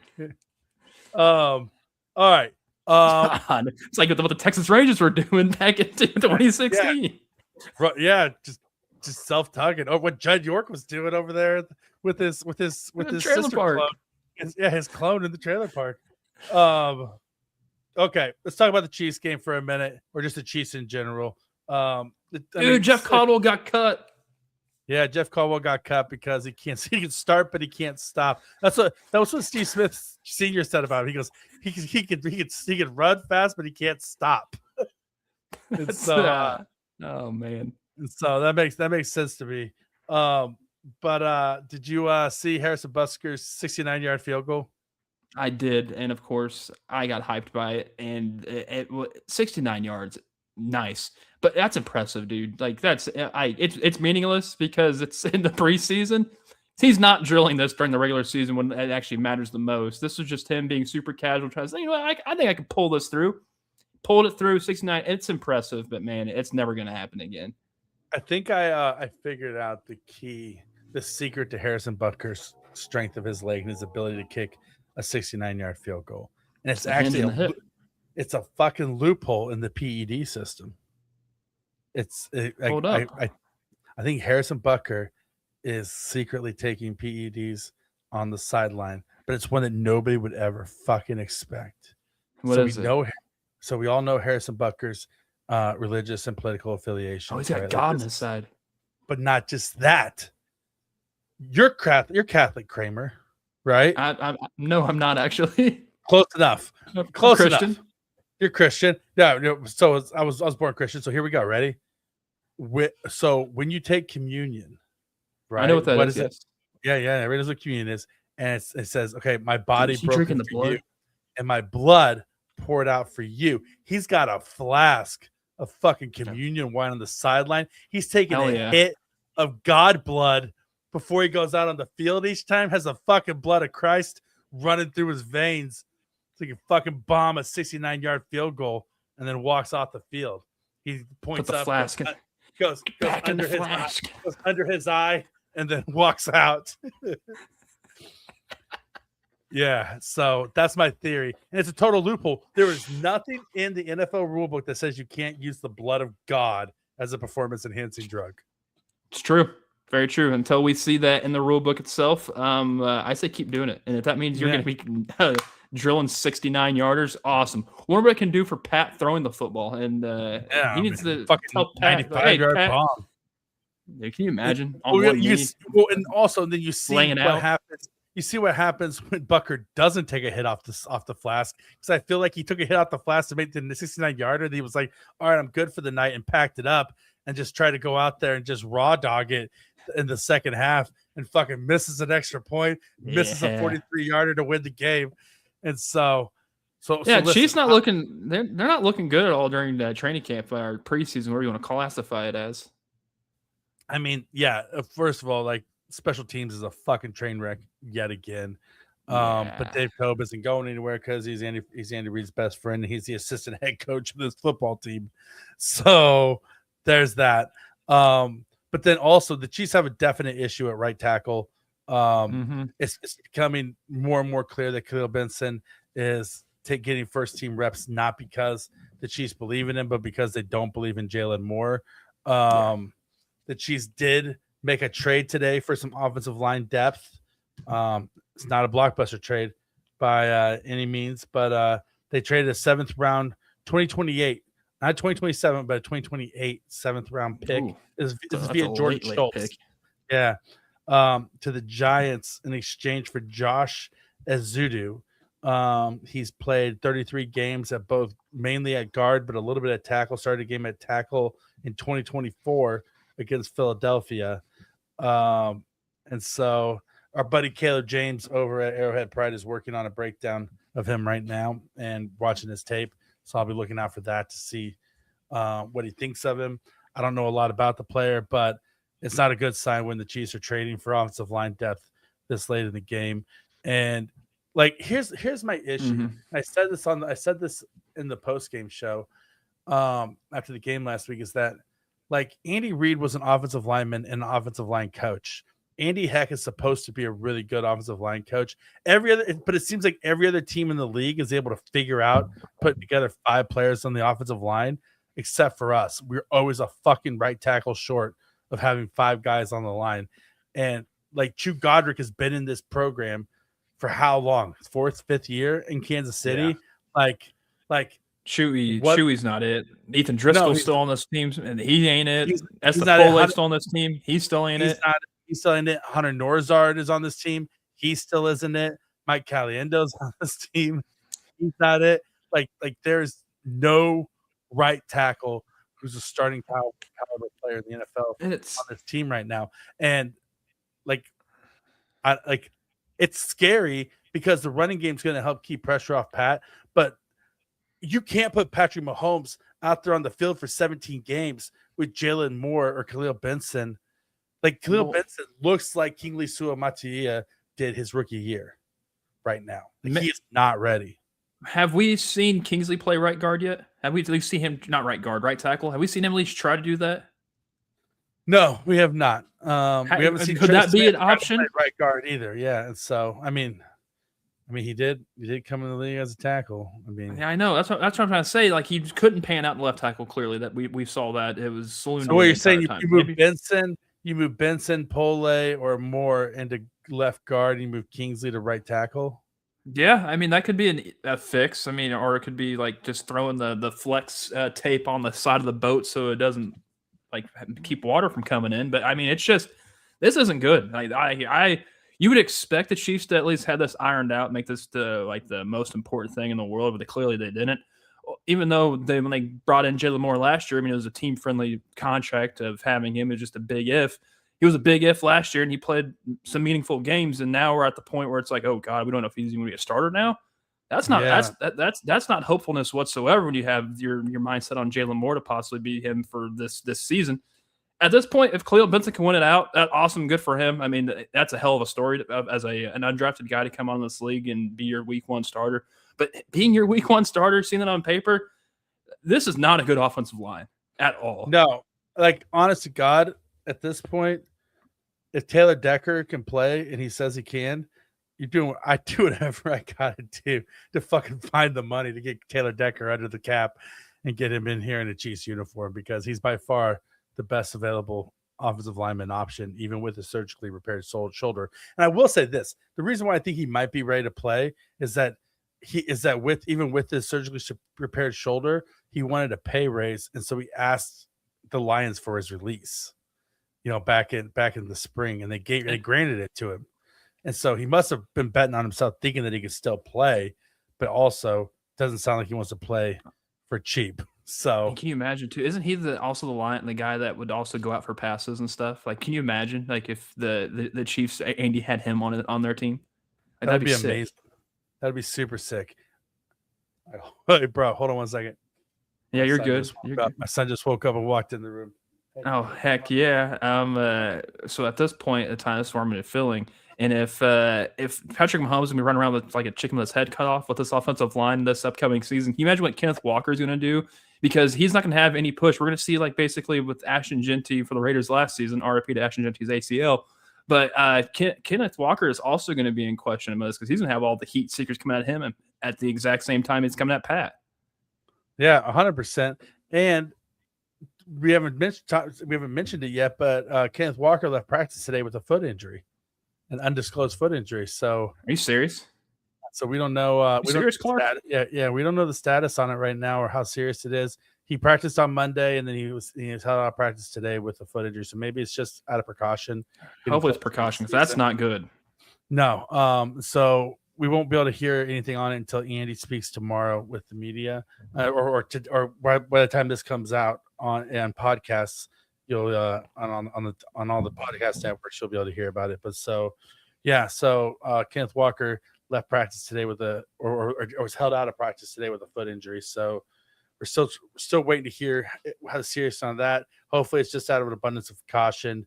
All right. God, it's like what the Texas Rangers were doing back in 2016. Yeah, just self-tugging. Or what Judd York was doing over there with his trailer park. Clone. His clone in the trailer park. Okay, let's talk about the Chiefs game for a minute, or just the Chiefs in general. Jeff Caldwell got cut. Yeah, Jeff Caldwell got cut because he can start, but he can't stop. That was what Steve Smith Sr. said about him. He goes, he could run fast, but he can't stop. And so, oh man. So that makes sense to me. But did you see Harrison Butker's 69-yard field goal? I did, and of course, I got hyped by it. And 69 yards, nice, but that's impressive, dude. Like it's meaningless because it's in the preseason. He's not drilling this during the regular season when it actually matters the most. This was just him being super casual, trying to say, I think I can pull this through. Pulled it through 69. It's impressive, but man, it's never going to happen again. I think I figured out the secret to Harrison Butker's strength of his leg and his ability to kick a 69-yard field goal. And it's actually it's a fucking loophole in the PED system. I think Harrison Butker is secretly taking PEDs on the sideline, but it's one that nobody would ever fucking expect. So we all know Harrison Butker's religious and political affiliation. Oh, he's got God on his side. But not just that. You're Catholic, Kramer, right? No, I'm not actually. Close enough. Close Christian. enough. You're Christian. Yeah. So I was born Christian. So here we go. Ready? So when you take communion, right? I know what that is. It? Yeah. Everybody knows what communion is, and it says, "Okay, my body broken for you, and my blood poured out for you." He's got a flask of fucking communion wine on the sideline. He's taking a hit of God blood before he goes out on the field each time. Has the fucking blood of Christ running through his veins so he can fucking bomb a 69-yard field goal and then walks off the field. He points up, flask goes under his eye, and then walks out. Yeah, so that's my theory. And it's a total loophole. There is nothing in the NFL rulebook that says you can't use the blood of God as a performance-enhancing drug. It's true. Very true. Until we see that in the rulebook itself, I say keep doing it. And if that means you're going to be drilling 69-yarders, awesome. Wonder what it can do for Pat throwing the football. And he needs to tell Pat, 95-yard bomb. Can you imagine? And also then you see what happens. You see what happens when Butker doesn't take a hit off the flask, because I feel like he took a hit off the flask to make the 69-yarder. He was like, all right, I'm good for the night, and packed it up and just tried to go out there and just raw dog it in the second half and fucking misses an extra point, misses a 43-yarder to win the game. And so listen, Chiefs not looking, they're not looking good at all during the training camp or preseason, whatever you want to classify it as. I mean, yeah, first of all, like, special teams is a fucking train wreck yet again. But Dave Tobe isn't going anywhere because he's Andy Reid's best friend. He's the assistant head coach of this football team. So there's that. But then also the Chiefs have a definite issue at right tackle. It's becoming more and more clear that Khalil Benson is getting first team reps, not because the Chiefs believe in him, but because they don't believe in Jalen Moore. The Chiefs did make a trade today for some offensive line depth. It's not a blockbuster trade by any means, but they traded a 7th round 2028, not 2027, but a 2028 7th round pick. This is via Jordan Schultz. Yeah. To the Giants in exchange for Josh Ezeudu. He's played 33 games at both mainly at guard, but a little bit at tackle. Started a game at tackle in 2024 against Philadelphia. And so our buddy Caleb James over at Arrowhead Pride is working on a breakdown of him right now and watching his tape. So I'll be looking out for that to see what he thinks of him. I don't know a lot about the player, but it's not a good sign when the Chiefs are trading for offensive line depth this late in the game. And like, here's my issue. Mm-hmm. I said this in the post-game show after the game last week, is that like Andy Reid was an offensive lineman and an offensive line coach. Andy Heck is supposed to be a really good offensive line coach. But it seems like every other team in the league is able to figure out putting together 5 players on the offensive line, except for us. We're always a fucking right tackle short of having 5 guys on the line. And like Chew Godric has been in this program for how long? 4th, 5th year in Kansas City. Yeah. Like Chewy's not it. Ethan Driscoll's still on this team, and he ain't it. Estepola's still on this team. He still ain't it. He's still in it. Hunter Norzard is on this team. He still isn't it. Mike Caliendo's on this team. He's not it. Like there's no right tackle who's a starting caliber player in the NFL on this team right now. And it's scary because the running game is going to help keep pressure off Pat, but you can't put Patrick Mahomes out there on the field for 17 games with Jalen Moore or Khalil Benson. Like Khalil Benson looks like Kingsley Suamataia did his rookie year right now. Like, he is not ready. Have we seen Kingsley play right guard yet? Have we at least seen him, not right guard, right tackle? Have we seen him at least try to do that? No, we have not. We haven't seen. Could that be an option? Right guard either. Yeah. And so, I mean, he did come in the league as a tackle. Yeah, I know. That's what I'm trying to say. Like, he couldn't pan out in left tackle. Clearly, that we saw that it was saloon. So what you're saying? You move Benson, Pole, or Moore into left guard. And you move Kingsley to right tackle. Yeah, I mean, that could be a fix. I mean, or it could be like just throwing the flex tape on the side of the boat so it doesn't like keep water from coming in. But I mean, it's just, this isn't good. You would expect the Chiefs to at least have this ironed out, make this the most important thing in the world, but clearly they didn't. Even though when they brought in Jalen Moore last year, I mean, it was a team-friendly contract of having him. It was just a big if. He was a big if last year, and he played some meaningful games. And now we're at the point where it's like, oh God, we don't know if he's even going to be a starter now. That's not that's not hopefulness whatsoever when you have your mindset on Jalen Moore to possibly be him for this season. At this point, if Khalil Benson can win it out, that's awesome, good for him. I mean, that's a hell of a story as an undrafted guy to come on this league and be your week 1 starter. But being your week 1 starter, seeing that on paper, this is not a good offensive line at all. No, like honest to God, at this point, if Taylor Decker can play and he says he can, I do whatever I gotta do to fucking find the money to get Taylor Decker under the cap and get him in here in a Chiefs uniform, because he's by far the best available offensive lineman option, even with a surgically repaired shoulder. And I will say this: the reason why I think he might be ready to play is that with his surgically repaired shoulder, he wanted a pay raise, and so he asked the Lions for his release. Back in the spring, and they granted it to him. And so he must have been betting on himself, thinking that he could still play, but also doesn't sound like he wants to play for cheap. So can you imagine too? Isn't he also the guy that would also go out for passes and stuff? Like, can you imagine like if the Chiefs Andy had him on their team? Like, that'd be amazing. That'd be super sick. Hey, bro, hold on one second. Yeah, you're good. My son just woke up and walked in the room. Oh, heck yeah. So at this point, the time is warming and filling. And if Patrick Mahomes is going to be running around with like a chicken with his head cut off with this offensive line this upcoming season, can you imagine what Kenneth Walker is going to do? Because he's not going to have any push. We're going to see like basically with Ashton Genty for the Raiders last season, RIP to Ashton Genty's ACL. But Kenneth Walker is also going to be in question in this because he's going to have all the heat seekers coming at him at the exact same time he's coming at Pat. Yeah, 100%. And we haven't mentioned it yet, but Kenneth Walker left practice today with a foot injury, an undisclosed foot injury. So, are you serious? So we don't know. We don't know the status on it right now or how serious it is. He practiced on Monday, and then he was held out of practice today with a foot injury. So maybe it's just out of precaution. Hopefully, it's precaution because that's not good. No. So we won't be able to hear anything on it until Andy speaks tomorrow with the media, or by the time this comes out on podcasts, you'll on all the podcast networks, you'll be able to hear about it. But so Kenneth Walker left practice today with or was held out of practice today with a foot injury. So we're still waiting to hear how serious on that. Hopefully, it's just out of an abundance of caution.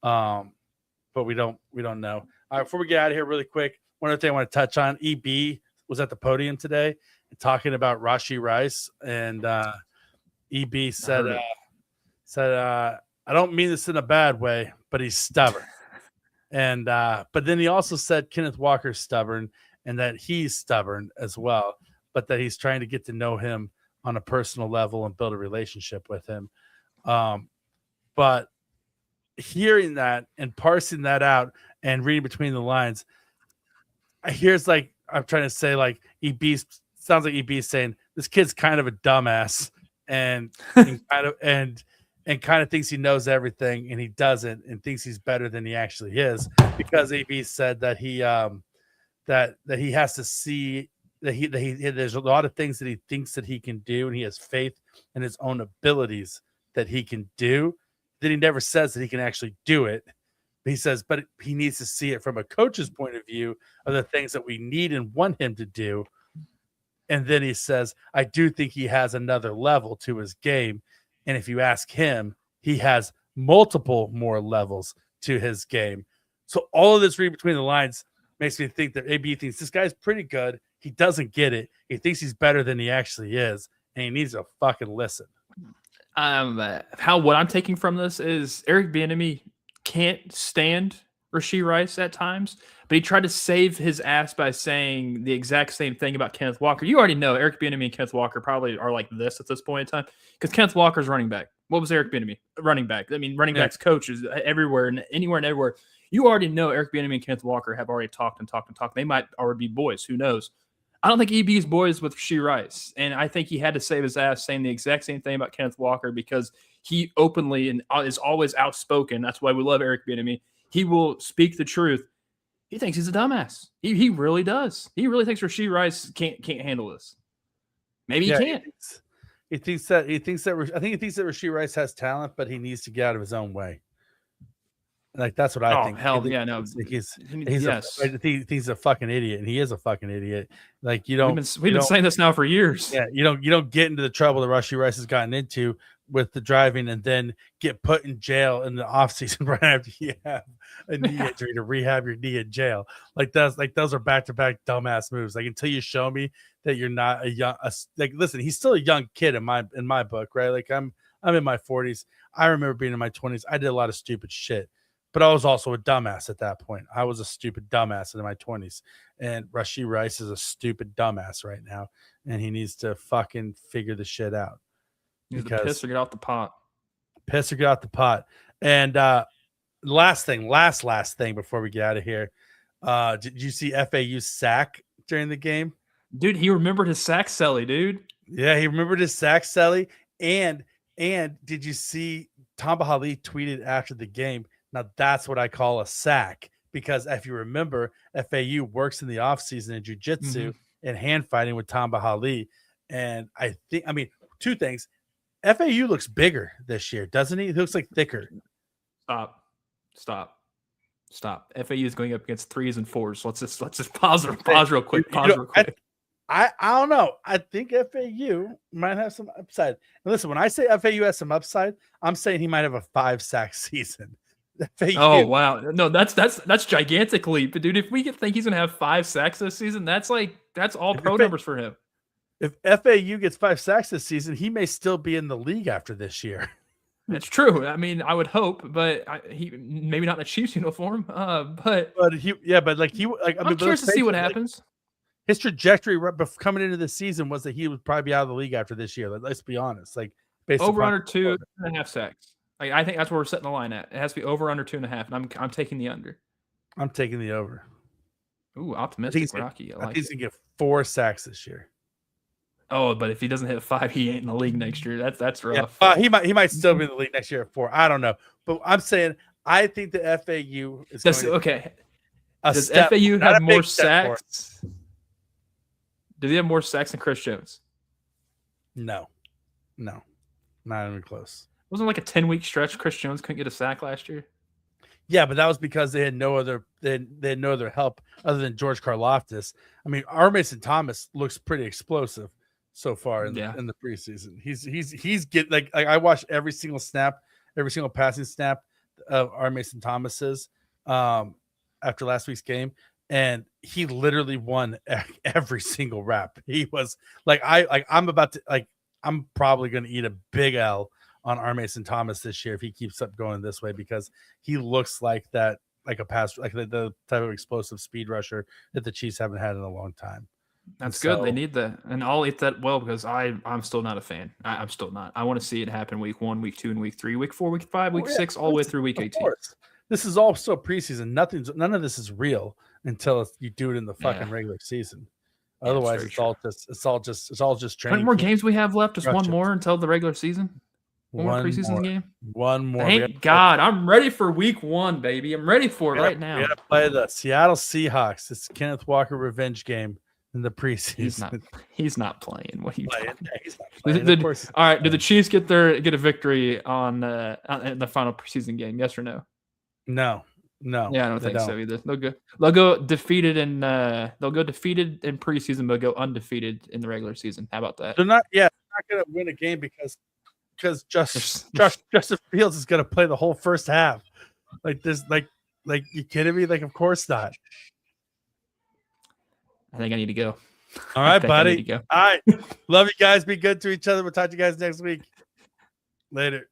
But we don't know. All right, before we get out of here, really quick, one other thing I want to touch on: EB was at the podium today talking about Rashee Rice, and EB said, "I don't mean this in a bad way, but he's stubborn." And but then he also said Kenneth Walker's stubborn, and that he's stubborn as well, but that he's trying to get to know him on a personal level and build a relationship with him. But hearing that and parsing that out and reading between the lines, here's like I'm trying to say, like EB sounds like EB saying this kid's kind of a dumbass and kind of thinks he knows everything, and he doesn't, and thinks he's better than he actually is, because EB said that he that he has to see that there's a lot of things that he thinks that he can do, and he has faith in his own abilities that he can do. Then he never says that he can actually do it. He says, but he needs to see it from a coach's point of view of the things that we need and want him to do. And then he says, I do think he has another level to his game. And if you ask him, he has multiple more levels to his game. So all of this read between the lines makes me think that AB thinks this guy's pretty good. He doesn't get it. He thinks he's better than he actually is, and he needs to fucking listen. What I'm taking from this is Eric Bieniemy can't stand Rashee Rice at times, but he tried to save his ass by saying the exact same thing about Kenneth Walker. You already know Eric Bieniemy and Kenneth Walker probably are like this at this point in time, because Kenneth Walker's running back. What was Eric Bieniemy? Running back. I mean, running backs coaches everywhere and anywhere and everywhere. You already know Eric Bieniemy and Kenneth Walker have already talked and talked and talked. They might already be boys. Who knows? I don't think EB's boys with Rashee Rice, and I think he had to save his ass saying the exact same thing about Kenneth Walker, because he openly and is always outspoken. That's why we love Eric Bieniemy. He will speak the truth. He thinks he's a dumbass. He really does. He really thinks Rashee Rice can't handle this. Maybe he can't. He thinks that Rashee Rice has talent, but he needs to get out of his own way. Like, that's what I think. Hell yeah, no. He's a fucking idiot, and he is a fucking idiot. Like, we've been saying this now for years. Yeah, you don't get into the trouble that Rashee Rice has gotten into with the driving, and then get put in jail in the offseason right after you have a knee injury to rehab your knee in jail. Those are back-to-back dumbass moves. Like, until you show me that you're not listen, he's still a young kid in my book, right? Like, I'm in my 40s. I remember being in my 20s. I did a lot of stupid shit. But I was also a dumbass at that point. I was a stupid dumbass in my 20s. And Rashee Rice is a stupid dumbass right now. And he needs to fucking figure the shit out. He needs to piss or get off the pot. Piss or get off the pot. And last thing before we get out of here. Did you see FAU's sack during the game? Dude, he remembered his sack celly, dude. Yeah, he remembered his sack celly. And did you see Tamba Hali tweeted after the game? Now, that's what I call a sack, because if you remember, FAU works in the offseason in jiu-jitsu and hand fighting with Tamba Hali. And two things. FAU looks bigger this year, doesn't he? He looks like thicker. Stop. FAU is going up against 3s and 4s. Let's just pause real quick. I don't know. I think FAU might have some upside. And listen, when I say FAU has some upside, I'm saying he might have a 5-sack season. Oh wow, no, that's gigantic leap, but dude, if we think he's gonna have 5 sacks this season, that's all pro numbers for him. If FAU gets 5 sacks this season, he may still be in the league after this year. That's true. I mean, I would hope, but he maybe not in a Chiefs uniform. I'm curious to see what happens. His trajectory coming into the season was that he would probably be out of the league after this year. Let's be honest. Like, based over under 2.5 sacks. I think that's where we're setting the line at. It has to be over under 2.5, and I'm taking the under. I'm taking the over. Ooh, optimistic, Rocky. I think he's gonna get 4 sacks this year. Oh, but if he doesn't hit 5, he ain't in the league next year. That's rough. Yeah, he might still be in the league next year at 4. I don't know, but I'm saying I think the FAU is okay. Does FAU have more sacks? Do they have more sacks than Chris Jones? No, not even close. Wasn't like a 10-week stretch Chris Jones couldn't get a sack last year? Yeah, but that was because they had no other help other than George Karlaftis. I mean, R. Mason Thomas looks pretty explosive so far in the preseason. He's getting like I watched every single snap, every single passing snap of R. Mason Thomas's after last week's game, and he literally won every single rep. He was I'm probably going to eat a big L on R. Mason Thomas this year if he keeps up going this way, because he looks like that, like a pass, like the type of explosive speed rusher that the Chiefs haven't had in a long time. That's good. They need that, and I'll eat that well because I'm still not a fan. I'm still not. I want to see it happen week 1, week 2, and week 3, week 4, week 5, week 6, all the way through week 18. This is all still preseason. None of this is real until you do it in the fucking regular season. Otherwise, it's all just training. How many more games we have left? Just one more until the regular season. One more preseason game. One more. Thank God. I'm ready for week 1, baby. I'm ready for it right now. We got to play the Seattle Seahawks. It's Kenneth Walker revenge game in the preseason. He's not playing. What are you talking? Yeah, he's not playing. All right. Did the Chiefs get a victory in the final preseason game? Yes or no? No. Yeah, I don't think so either. They'll go defeated in preseason, but go undefeated in the regular season. How about that? They're not going to win a game because Justin Fields is going to play the whole first half. Like this, like you kidding me? Like, of course not. I think I need to go. All right, buddy. All right. Love you guys. Be good to each other. We'll talk to you guys next week. Later.